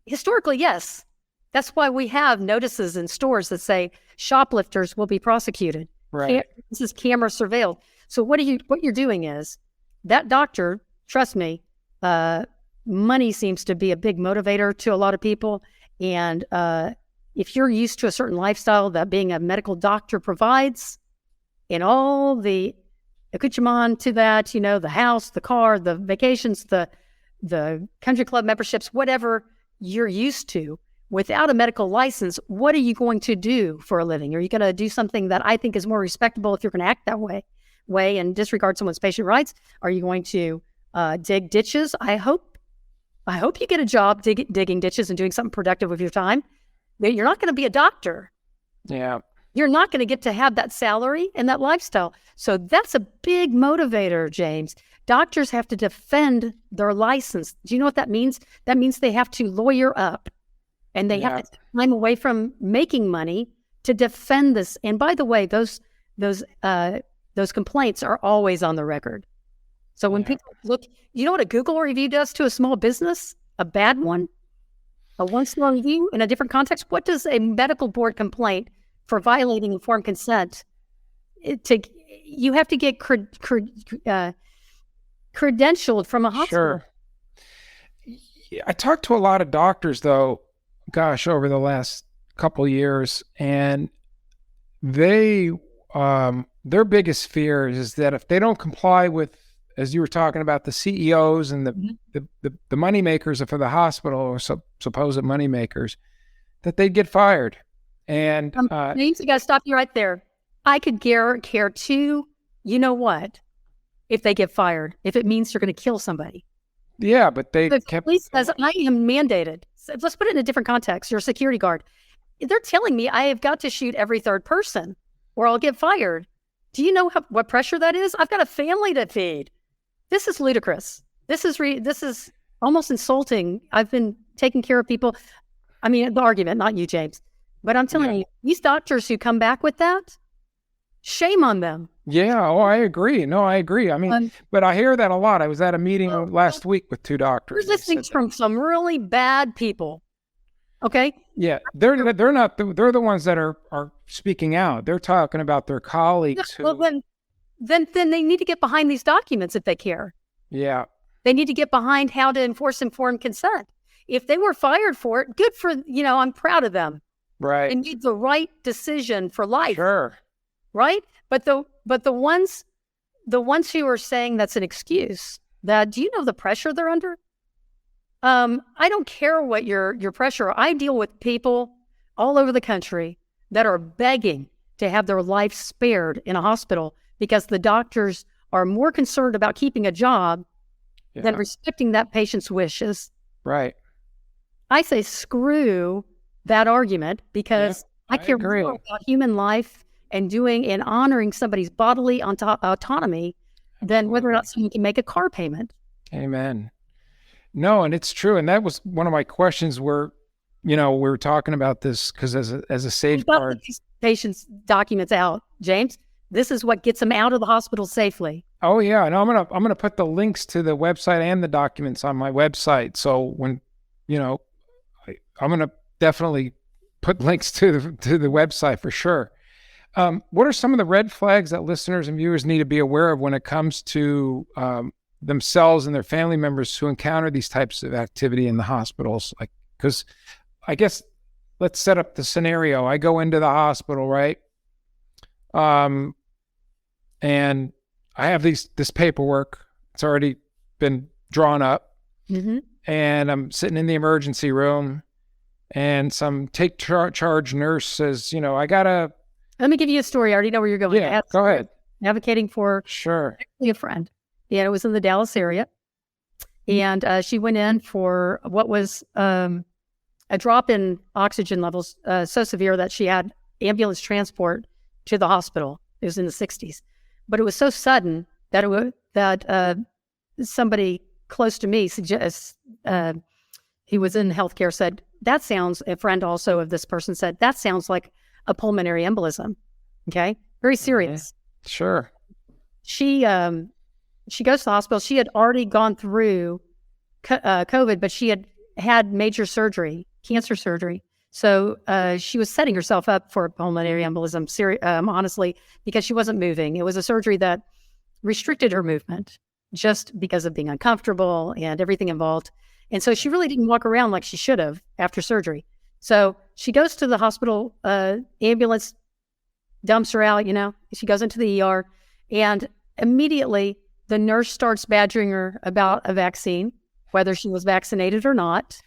Historically, yes. That's why we have notices in stores that say shoplifters will be prosecuted. Right. This is camera surveilled. So what you're doing is that doctor, trust me, money seems to be a big motivator to a lot of people. And if you're used to a certain lifestyle that being a medical doctor provides, and all the accoutrement to that, the house, the car, the vacations, the country club memberships, whatever you're used to, without a medical license, what are you going to do for a living? Are you going to do something that I think is more respectable if you're going to act that way and disregard someone's patient rights? Are you going to dig ditches? I hope you get a job digging ditches and doing something productive with your time. You're not going to be a doctor. Yeah. You're not going to get to have that salary and that lifestyle. So that's a big motivator, James. Doctors have to defend their license. Do you know what that means? That means they have to lawyer up, and they have to take time away from making money to defend this. And by the way, those complaints are always on the record. So when people look, you know what a Google review does to a small business? A bad one? A one-star review in a different context? What does a medical board complaint for violating informed consent? You have to get credentialed from a hospital. Sure. I talked to a lot of doctors, though, over the last couple of years, and their biggest fear is that if they don't comply with, as you were talking about, the CEOs and the money makers for the hospital, or supposed money makers, that they'd get fired. And James, I got to stop you right there. I could care too. You know what? If they get fired, if it means you're going to kill somebody. Yeah, but the police says I am mandated. So let's put it in a different context. You're a security guard. They're telling me I have got to shoot every third person, or I'll get fired. Do you know what pressure that is? I've got a family to feed. This is ludicrous. This is almost insulting. I've been taking care of people. I mean, the argument, not you, James, but I'm telling you, these doctors who come back with that, shame on them. Yeah. Oh, I agree. No, I agree. I mean, but I hear that a lot. I was at a meeting last week with two doctors. We're listening from some really bad people. Okay. Yeah. They're the ones that are speaking out. They're talking about their colleagues. Well, then they need to get behind these documents if they care. Yeah. They need to get behind how to enforce informed consent. If they were fired for it, good for, I'm proud of them. Right. They made the right decision for life. Sure. Right? But the ones the ones who are saying that's an excuse, that do you know the pressure they're under? I don't care what your pressure. I deal with people all over the country that are begging to have their life spared in a hospital because the doctors are more concerned about keeping a job than respecting that patient's wishes. Right. I say screw that argument because I care more about human life and honoring somebody's bodily autonomy than whether or not someone can make a car payment. Amen. No, and it's true. And that was one of my questions where, we were talking about this because as a safeguard. These patients' documents out, James. This is what gets them out of the hospital safely. Oh yeah, and I'm gonna put the links to the website and the documents on my website. So when, I'm gonna definitely put links to the website for sure. What are some of the red flags that listeners and viewers need to be aware of when it comes to themselves and their family members who encounter these types of activity in the hospitals? Like, because I guess let's set up the scenario. I go into the hospital, right? And I have this paperwork. It's already been drawn up, and I'm sitting in the emergency room, and some charge nurse says, I gotta. Let me give you a story. I already know where you're going. Yeah, go ahead. Advocating for a friend. Yeah, it was in the Dallas area. And she went in for what was a drop in oxygen levels so severe that she had ambulance transport to the hospital. It was in the 60s. But it was so sudden that somebody close to me suggests, he was in healthcare, said, a friend also of this person said, that sounds like a pulmonary embolism. Okay. Very serious. Sure. She goes to the hospital. She had already gone through COVID, but she had major surgery, cancer surgery. So she was setting herself up for a pulmonary embolism, honestly, because she wasn't moving. It was a surgery that restricted her movement just because of being uncomfortable and everything involved. And so she really didn't walk around like she should have after surgery. So she goes to the hospital, ambulance dumps her out, she goes into the ER, and immediately the nurse starts badgering her about a vaccine, whether she was vaccinated or not,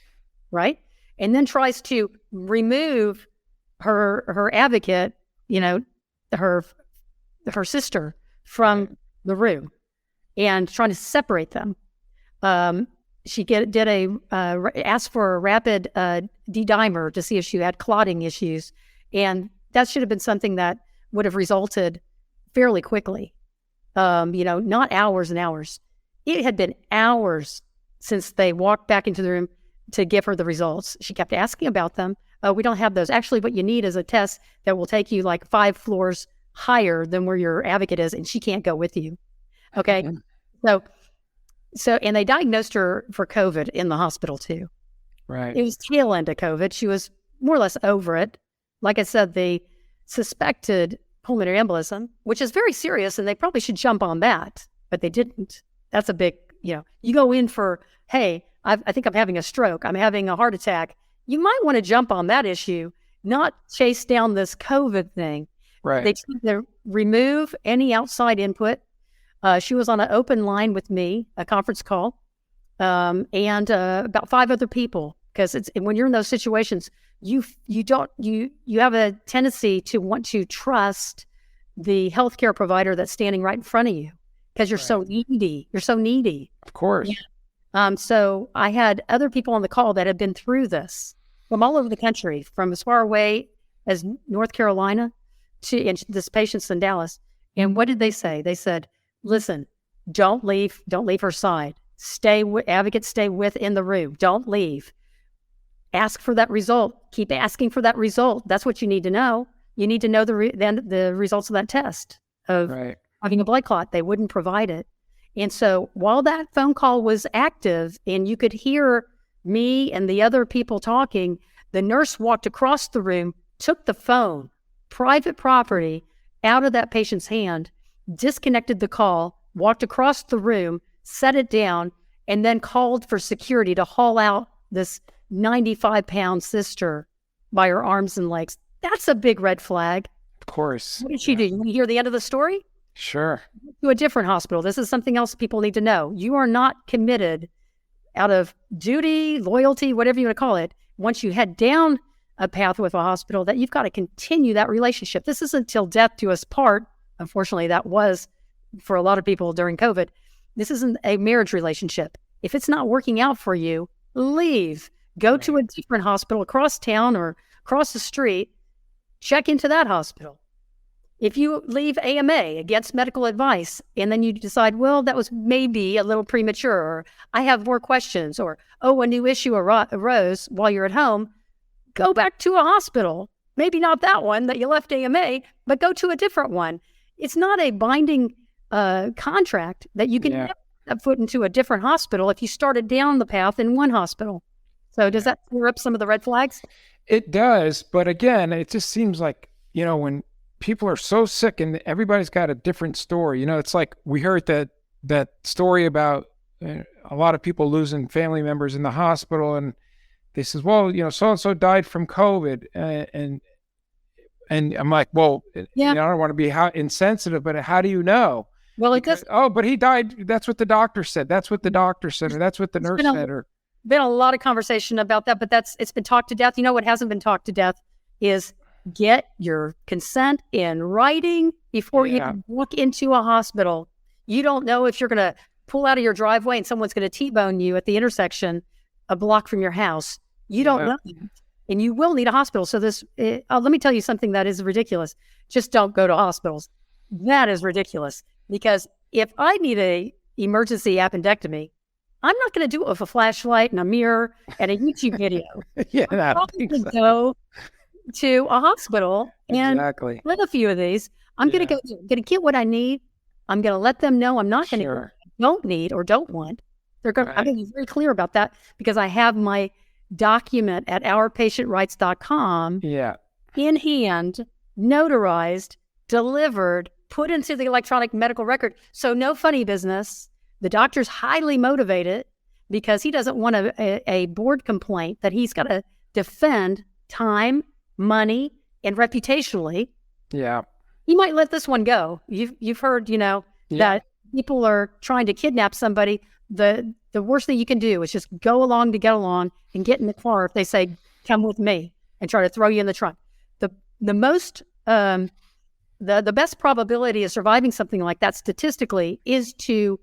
right? And then tries to remove her advocate, her sister from the room and trying to separate them. She asked for a rapid D-dimer to see if she had clotting issues. And that should have been something that would have resulted fairly quickly, not hours and hours. It had been hours since they walked back into the room to give her the results. She kept asking about them. We don't have those. Actually, what you need is a test that will take you like 5 floors higher than where your advocate is, and she can't go with you. Okay. So, and they diagnosed her for COVID in the hospital too. Right. It was tail end of COVID. She was more or less over it. Like I said, they suspected pulmonary embolism, which is very serious, and they probably should jump on that, but they didn't. That's a big, you go in for, hey, I think I'm having a stroke. I'm having a heart attack. You might want to jump on that issue, not chase down this COVID thing. Right. They tried to remove any outside input. She was on an open line with me, a conference call, and about 5 other people. Because when you're in those situations, you have a tendency to want to trust the healthcare provider that's standing right in front of you because you're so needy. You're so needy. Of course. Yeah. So I had other people on the call that had been through this from all over the country, from as far away as North Carolina and this patient's in Dallas. And what did they say? They said, listen, don't leave her side. Advocate, stay within the room. Don't leave. Ask for that result. Keep asking for that result. That's what you need to know. You need to know the results of that test of having a blood clot. They wouldn't provide it. And so while that phone call was active and you could hear me and the other people talking, the nurse walked across the room, took the phone, private property, out of that patient's hand, disconnected the call, walked across the room, set it down, and then called for security to haul out this 95-pound sister by her arms and legs. That's a big red flag. Of course. What did she do? You want to hear the end of the story? Sure. To a different hospital. This is something else people need to know. You are not committed out of duty, loyalty, whatever you want to call it. Once you head down a path with a hospital, that you've got to continue that relationship. This isn't until death do us part. Unfortunately, that was for a lot of people during COVID. This isn't a marriage relationship. If it's not working out for you, leave. Go to a different hospital across town or across the street. Check into that hospital. If you leave AMA against medical advice and then you decide, well, that was maybe a little premature, or I have more questions, or, oh, a new issue arose while you're at home, go back to a hospital. Maybe not that one that you left AMA, but go to a different one. It's not a binding contract that you can put into a different hospital if you started down the path in one hospital. So does that clear up some of the red flags? It does. But again, it just seems like, when people are so sick and everybody's got a different story, it's like we heard that story about a lot of people losing family members in the hospital. And they says, well, so-and-so died from COVID. And I'm like, well, I don't want to be insensitive, but how do you know? Well, it does. Oh, but he died. That's what the doctor said. That's what the doctor said. Or that's what the nurse said. Or been a lot of conversation about that, but it's been talked to death. What hasn't been talked to death is get your consent in writing before you walk into a hospital. You don't know if you're going to pull out of your driveway and someone's going to T-bone you at the intersection a block from your house. You don't know. And you will need a hospital. So let me tell you something that is ridiculous. Just don't go to hospitals. That is ridiculous. Because if I need a emergency appendectomy, I'm not going to do it with a flashlight and a mirror and a YouTube video. I'm probably going to go to a hospital and let a few of these. I'm going to get what I need. I'm going to let them know I'm not going to don't need or don't want. I'm going to be very clear about that because I have my document at ourpatientrights.com in hand, notarized, delivered, put into the electronic medical record. So no funny business. The doctor's highly motivated because he doesn't want a board complaint that he's got to defend time, money, and reputationally. Yeah. He might let this one go. You've heard, that people are trying to kidnap somebody. The worst thing you can do is just go along to get along and get in the car if they say, come with me, and try to throw you in the trunk. The most the best probability of surviving something like that statistically is to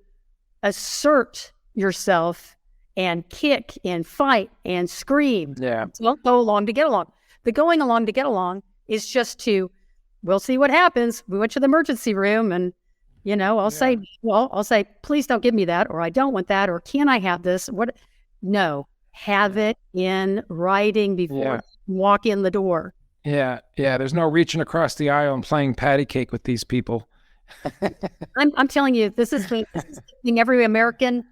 assert yourself and kick and fight and scream. Yeah. Don't go along to get along. The going along to get along is just we'll see what happens. We went to the emergency room and, I'll say, please don't give me that, or I don't want that, or can I have this? No, have it in writing before you walk in the door. Yeah. Yeah. There's no reaching across the aisle and playing patty cake with these people. I'm telling you, this is something every American,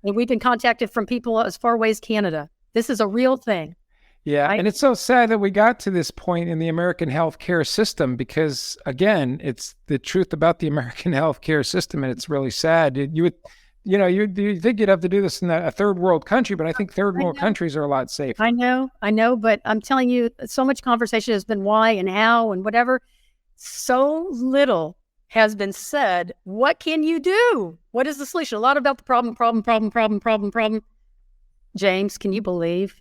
and we've been contacted from people as far away as Canada. This is a real thing. Yeah. Right? And it's so sad that we got to this point in the American healthcare system because, again, it's the truth about the American healthcare system, and it's really sad. You think you'd have to do this in a third world country, but I think third world countries are a lot safer. I know, but I'm telling you, so much conversation has been why and how and whatever. So little has been said. What can you do? What is the solution? A lot about the problem. James, can you believe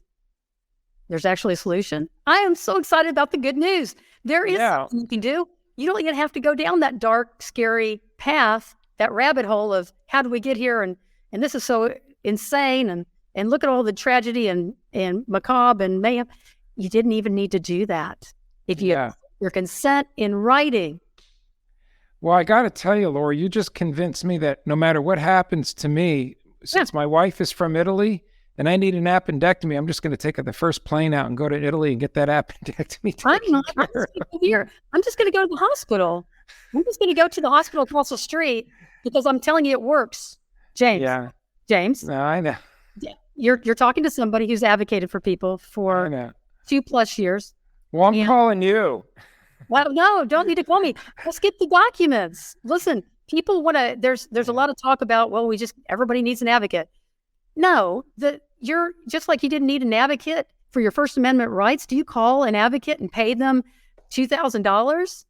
there's actually a solution? I am so excited about the good news. There is something you can do. You don't even have to go down that dark, scary path, that rabbit hole of how do we get here? And this is so insane. And look at all the tragedy and macabre and mayhem. You didn't even need to do that. If you have your consent in writing. Well, I got to tell you, Laura, you just convinced me that no matter what happens to me, since my wife is from Italy and I need an appendectomy, I'm just going to take the first plane out and go to Italy and get that appendectomy taken care of. I'm just going to go to the hospital. I'm just going to go to the hospital across the street because I'm telling you it works. James. Yeah. James. No, I know. You're talking to somebody who's advocated for people for 2+ years. Well, I'm calling you. Well, no, don't need to call me. Let's get the documents. Listen, people want to, there's a lot of talk about, well, everybody needs an advocate. No, you're just like you didn't need an advocate for your First Amendment rights. Do you call an advocate and pay them $2,000?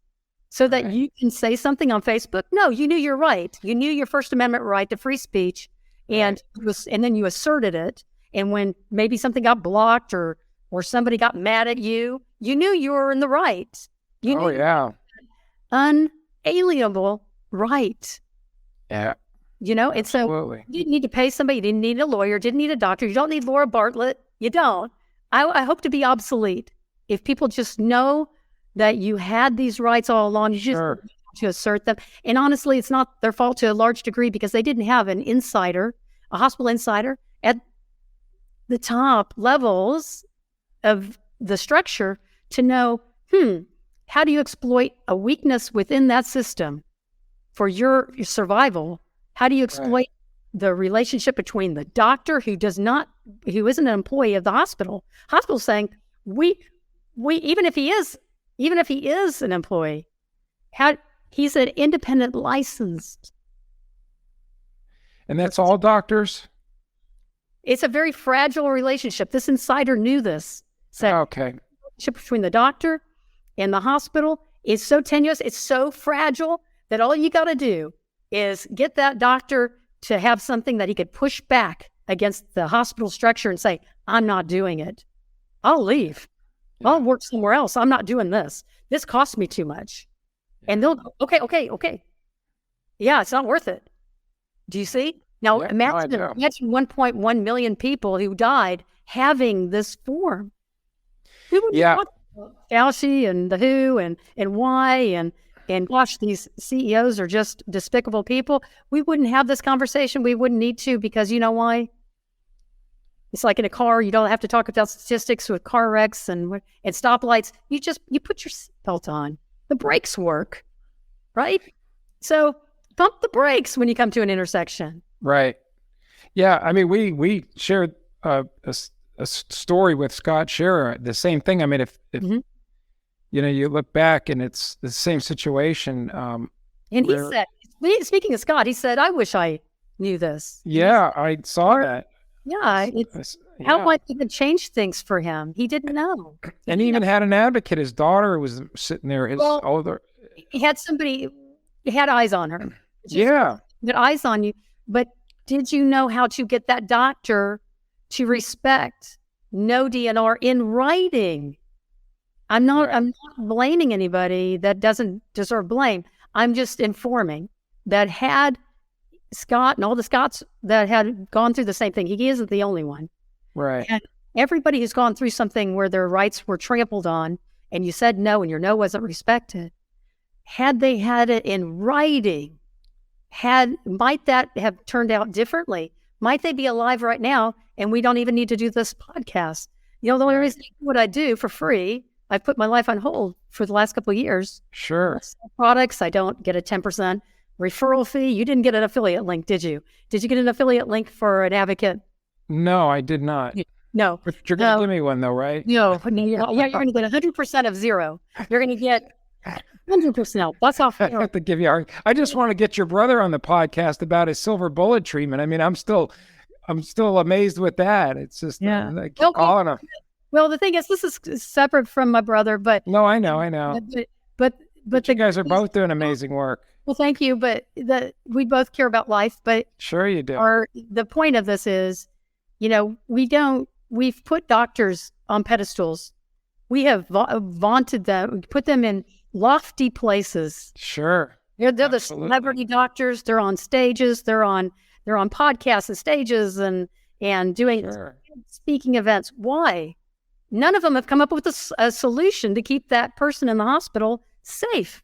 so that you can say something on Facebook? No, you knew your right. You knew your First Amendment right to free speech, and then you asserted it. And when maybe something got blocked or somebody got mad at you, you knew you were in the right. You knew unalienable right. Yeah. And so you didn't need to pay somebody. You didn't need a lawyer. Didn't need a doctor. You don't need Laura Bartlett. You don't. I hope to be obsolete. If people just know that you had these rights all along, you just have to assert them. And honestly, it's not their fault to a large degree because they didn't have an insider, a hospital insider at the top levels of the structure to know, how do you exploit a weakness within that system for your survival? How do you exploit the relationship between the doctor who isn't an employee of the hospital? Hospital saying, we even if he is an employee, he's an independent licensed. And that's all doctors? It's a very fragile relationship. This insider knew this. The relationship between the doctor and the hospital is so tenuous, it's so fragile that all you got to do is get that doctor to have something that he could push back against the hospital structure and say, I'm not doing it. I'll leave. I'll work somewhere else. I'm not doing this. This costs me too much. And they'll go, okay. Yeah, it's not worth it. Do you see? Now, imagine 1.1 million people who died having this form. Who would talk about Fauci and the WHO and why and gosh, these CEOs are just despicable people. We wouldn't have this conversation. We wouldn't need to, because you know why? It's like in a car. You don't have to talk about statistics with car wrecks and stoplights. You put your seatbelt on. The brakes work, right? So pump the brakes when you come to an intersection. Right. Yeah. I mean, we shared a story with Scott Scherer. The same thing. I mean, if you look back and it's the same situation. And he said, speaking of Scott, he said, I wish I knew this. Yeah, I saw that. Yeah. How might it change things for him? He didn't know. And he even had an advocate. His daughter was sitting there. He had somebody, he had eyes on her. Yeah. Had eyes on you. But did you know how to get that doctor to respect no DNR in writing? I'm not blaming anybody that doesn't deserve blame. I'm just informing that had Scott and all the Scotts that had gone through the same thing, he isn't the only one. Right. And everybody who's gone through something where their rights were trampled on and you said no and your no wasn't respected, had they had it in writing, might that have turned out differently? Might they be alive right now and we don't even need to do this podcast? The only reason I do what I do for free, I've put my life on hold for the last couple of years. Sure. Products, I don't get a 10% referral fee. You didn't get an affiliate link, did you? Did you get an affiliate link for an advocate? No, I did not. No. But you're going to give me one though, right? No. You're going to get 100% of zero. You're going to get 100%. That's off. I have to give you. I just want to get your brother on the podcast about his silver bullet treatment. I mean, I'm still amazed with that. It's just calling him. Well, the thing is, this is separate from my brother, but no, I know. But you guys are both doing amazing work. Well, thank you. But we both care about life. But sure you do. The point of this is, we've put doctors on pedestals. We have vaunted them, put them in lofty places. Sure. They're the celebrity doctors. They're on stages. They're on podcasts and stages and doing speaking events. Why? None of them have come up with a solution to keep that person in the hospital safe.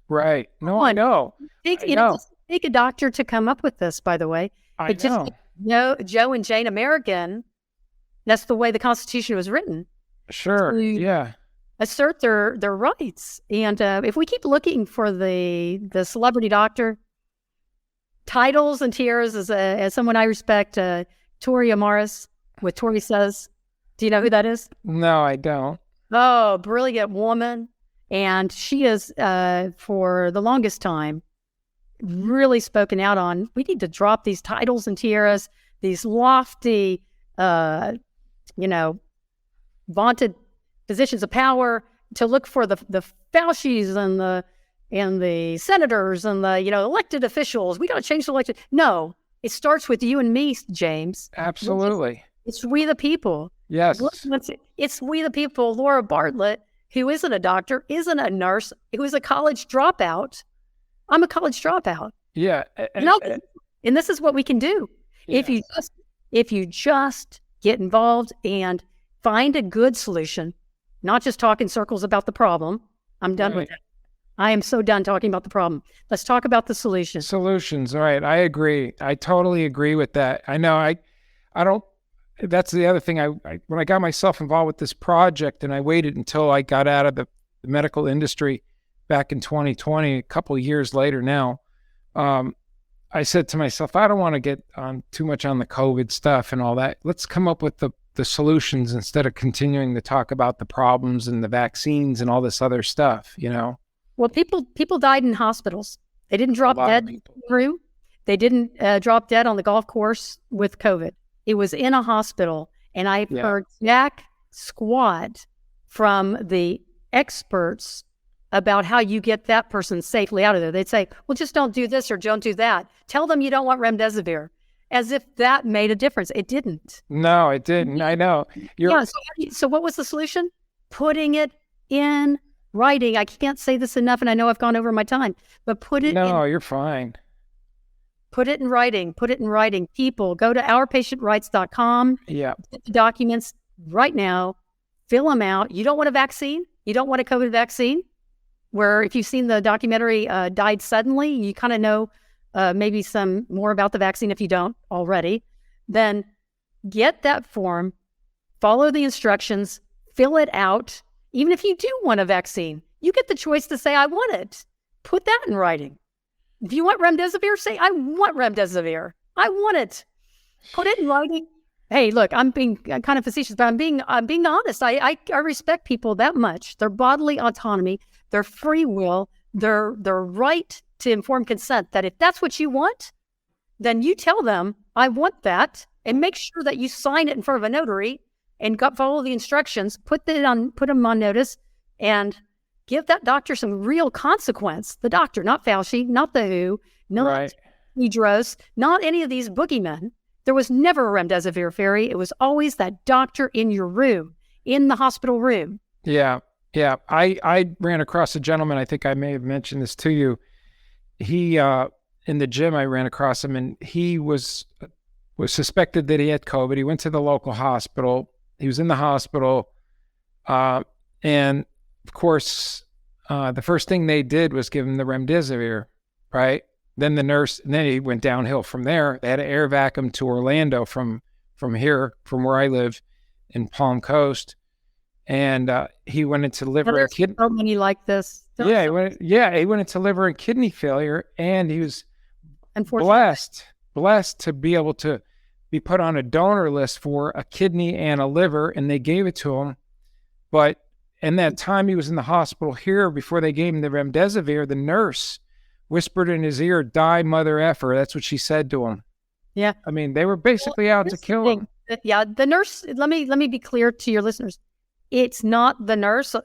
Right. No, I know. It doesn't take a doctor to come up with this, by the way. I know. Joe and Jane American, that's the way the Constitution was written. Sure. Yeah. Assert their rights. And if we keep looking for the celebrity doctor, titles and tiaras, as someone I respect, Tori Amaris with Tori Says. Do you know who that is? No, I don't. Oh, brilliant woman. And she is, for the longest time, really spoken out on, we need to drop these titles and tiaras, these lofty, vaunted positions of power, to look for the Faucis and the the senators and the, elected officials. We got to change the elected. No, it starts with you and me, James. Absolutely. It's we the people. Yes. It's we the people. Laura Bartlett, who isn't a doctor, isn't a nurse, who is a college dropout. I'm a college dropout. Yeah. And this is what we can do. Yes. If you just get involved and find a good solution, not just talk in circles about the problem. I'm done with it. I am so done talking about the problem. Let's talk about the solution. Solutions. All right. I agree. I totally agree with that. I know I don't, that's the other thing. When I got myself involved with this project and I waited until I got out of the medical industry back in 2020, a couple of years later now, I said to myself, I don't want to get on too much on the COVID stuff and all that. Let's come up with the solutions instead of continuing to talk about the problems and the vaccines and all this other stuff, Well, people died in hospitals. They didn't drop dead through. They didn't drop dead on the golf course with COVID. It was in a hospital. And I've heard jack squat from the experts about how you get that person safely out of there. They'd say, well, just don't do this or don't do that. Tell them you don't want remdesivir. As if that made a difference. It didn't. No, it didn't. I know. So what was the solution? Putting it in writing. I can't say this enough, and I know I've gone over my time, but you're fine. Put it in writing. Put it in writing. People, go to ourpatientrights.com. Yeah. Get the documents right now. Fill them out. You don't want a vaccine? You don't want a COVID vaccine? Where if you've seen the documentary Died Suddenly, you kind of know maybe some more about the vaccine if you don't already. Then get that form, follow the instructions, fill it out. Even if you do want a vaccine, you get the choice to say, I want it. Put that in writing. If you want remdesivir, say, I want remdesivir. I want it. Put it in writing. Hey, look, I'm being kind of facetious, but I'm being honest. I respect people that much. Their bodily autonomy, their free will, their right to informed consent, that if that's what you want, then you tell them, I want that, and make sure that you sign it in front of a notary and follow the instructions, put them on notice, and give that doctor some real consequence. The doctor, not Fauci, not the WHO, not Tedros, not any of these boogeymen. There was never a remdesivir fairy. It was always that doctor in your room, in the hospital room. Yeah. Yeah. I ran across a gentleman, I think I may have mentioned this to you. He, in the gym, I ran across him, and he was suspected that he had COVID. He went to the local hospital. He was in the hospital. And of course, the first thing they did was give him the remdesivir, right? Then the nurse, and then he went downhill from there. They had to air vac him to Orlando from here, from where I live in Palm Coast. And he went into liver and kidney. So many like this. He went into liver and kidney failure, and he was blessed to be able to be put on a donor list for a kidney and a liver, and they gave it to him. But in that time he was in the hospital here, before they gave him the remdesivir, the nurse whispered in his ear, "Die, mother effer." That's what she said to him. Yeah. I mean, they were basically out to kill him. Yeah. The nurse, let me be clear to your listeners. It's not the nurse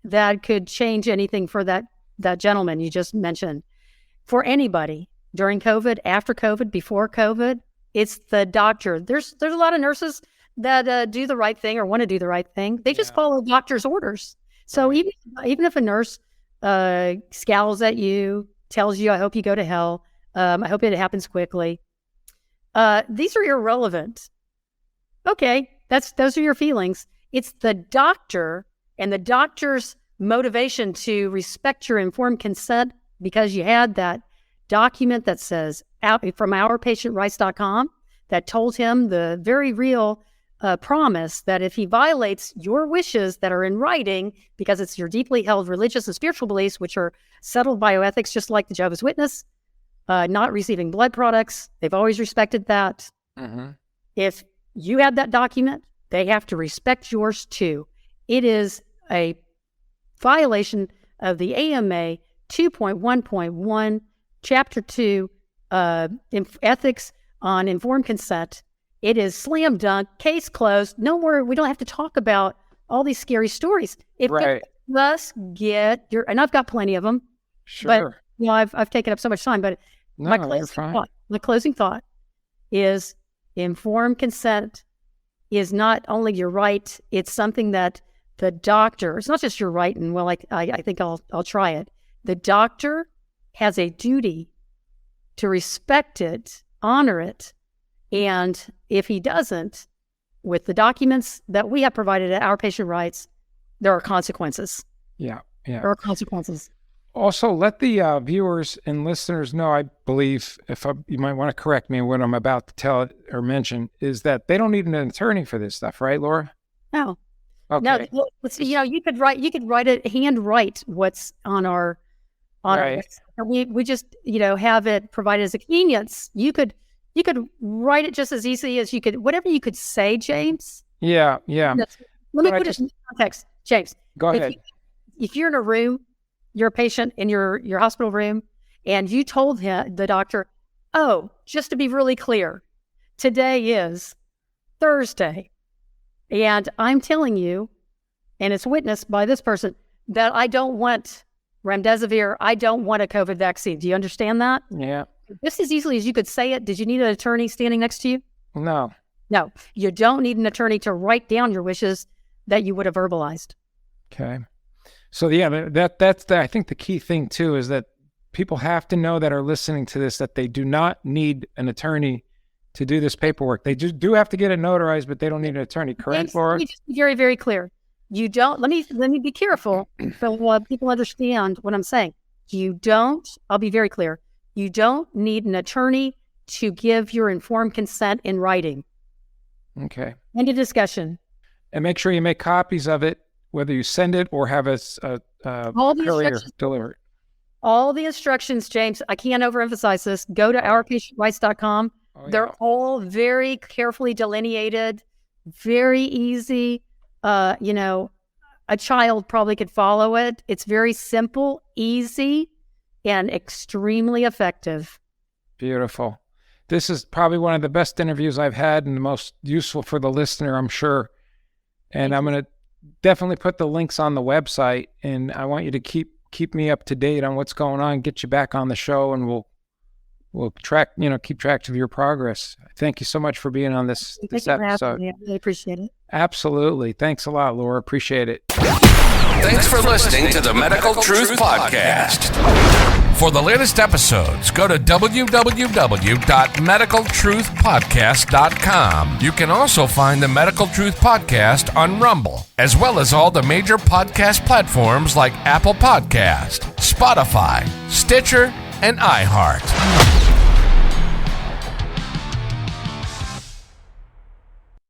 that could change anything for that gentleman you just mentioned. For anybody during COVID, after COVID, before COVID, it's the doctor. There's a lot of nurses that do the right thing or want to do the right thing. They just follow doctor's orders. So even if a nurse scowls at you, tells you, I hope you go to hell, I hope it happens quickly, these are irrelevant. Okay, those are your feelings. It's the doctor and the doctor's motivation to respect your informed consent, because you had that document that says from ourpatientrights.com that told him the very real promise that if he violates your wishes that are in writing, because it's your deeply held religious and spiritual beliefs, which are settled bioethics, just like the Jehovah's Witness, not receiving blood products, they've always respected that. Mm-hmm. If you have that document, they have to respect yours too. It is a violation of the AMA 2.1.1, Chapter 2, Ethics on Informed Consent. It is slam dunk, case closed. No more. We don't have to talk about all these scary stories. If Let's get your, and I've got plenty of them. Sure. But I've taken up so much time. But No, you're fine. my closing thought is informed consent is not only your right, it's something that the doctor, it's not just your right, and I think I'll try it. The doctor has a duty to respect it, honor it, and if he doesn't, with the documents that we have provided at Our Patient Rights, there are consequences. Yeah. There are consequences. Also, let the viewers and listeners know, I believe, you might want to correct me in what I'm about to tell or mention, is that they don't need an attorney for this stuff, right, Laura? No. Okay. No, you could write it, handwrite what's on our, Right. we just, have it provided as a convenience. You could write it just as easily as you could, whatever you could say, James. Yeah. Let me put it in context, James. Go ahead. If you're in a room, you're a patient in your hospital room, and you told the doctor, oh, just to be really clear, today is Thursday, and I'm telling you, and it's witnessed by this person, that I don't want remdesivir, I don't want a COVID vaccine. Do you understand that? Yeah. Just as easily as you could say it, did you need an attorney standing next to you? No. No, you don't need an attorney to write down your wishes that you would have verbalized. Okay. So yeah, that's I think the key thing too is that people have to know that are listening to this that they do not need an attorney to do this paperwork. They just do have to get it notarized, but they don't need an attorney. Correct, Laura? Let me just be very, very clear. You don't. Let me be careful so people understand what I'm saying. I'll be very clear. You don't need an attorney to give your informed consent in writing. Okay. End of discussion. And make sure you make copies of it, whether you send it or have a courier deliver it. All the instructions, James, I can't overemphasize this. Go to ourpatientrights.com. Oh, yeah. They're all very carefully delineated, very easy. A child probably could follow it. It's very simple, easy, and extremely effective. Beautiful. This is probably one of the best interviews I've had and the most useful for the listener, I'm sure. And I'm going to definitely put the links on the website, and I want you to keep me up to date on what's going on, get you back on the show, and we'll keep track of your progress. Thank you so much for being on this episode. I really appreciate it. Absolutely. Thanks a lot, Laura. Appreciate it. Thanks for listening to the Medical Truth Podcast. For the latest episodes, go to www.medicaltruthpodcast.com. You can also find the Medical Truth Podcast on Rumble, as well as all the major podcast platforms like Apple Podcast, Spotify, Stitcher, and iHeart.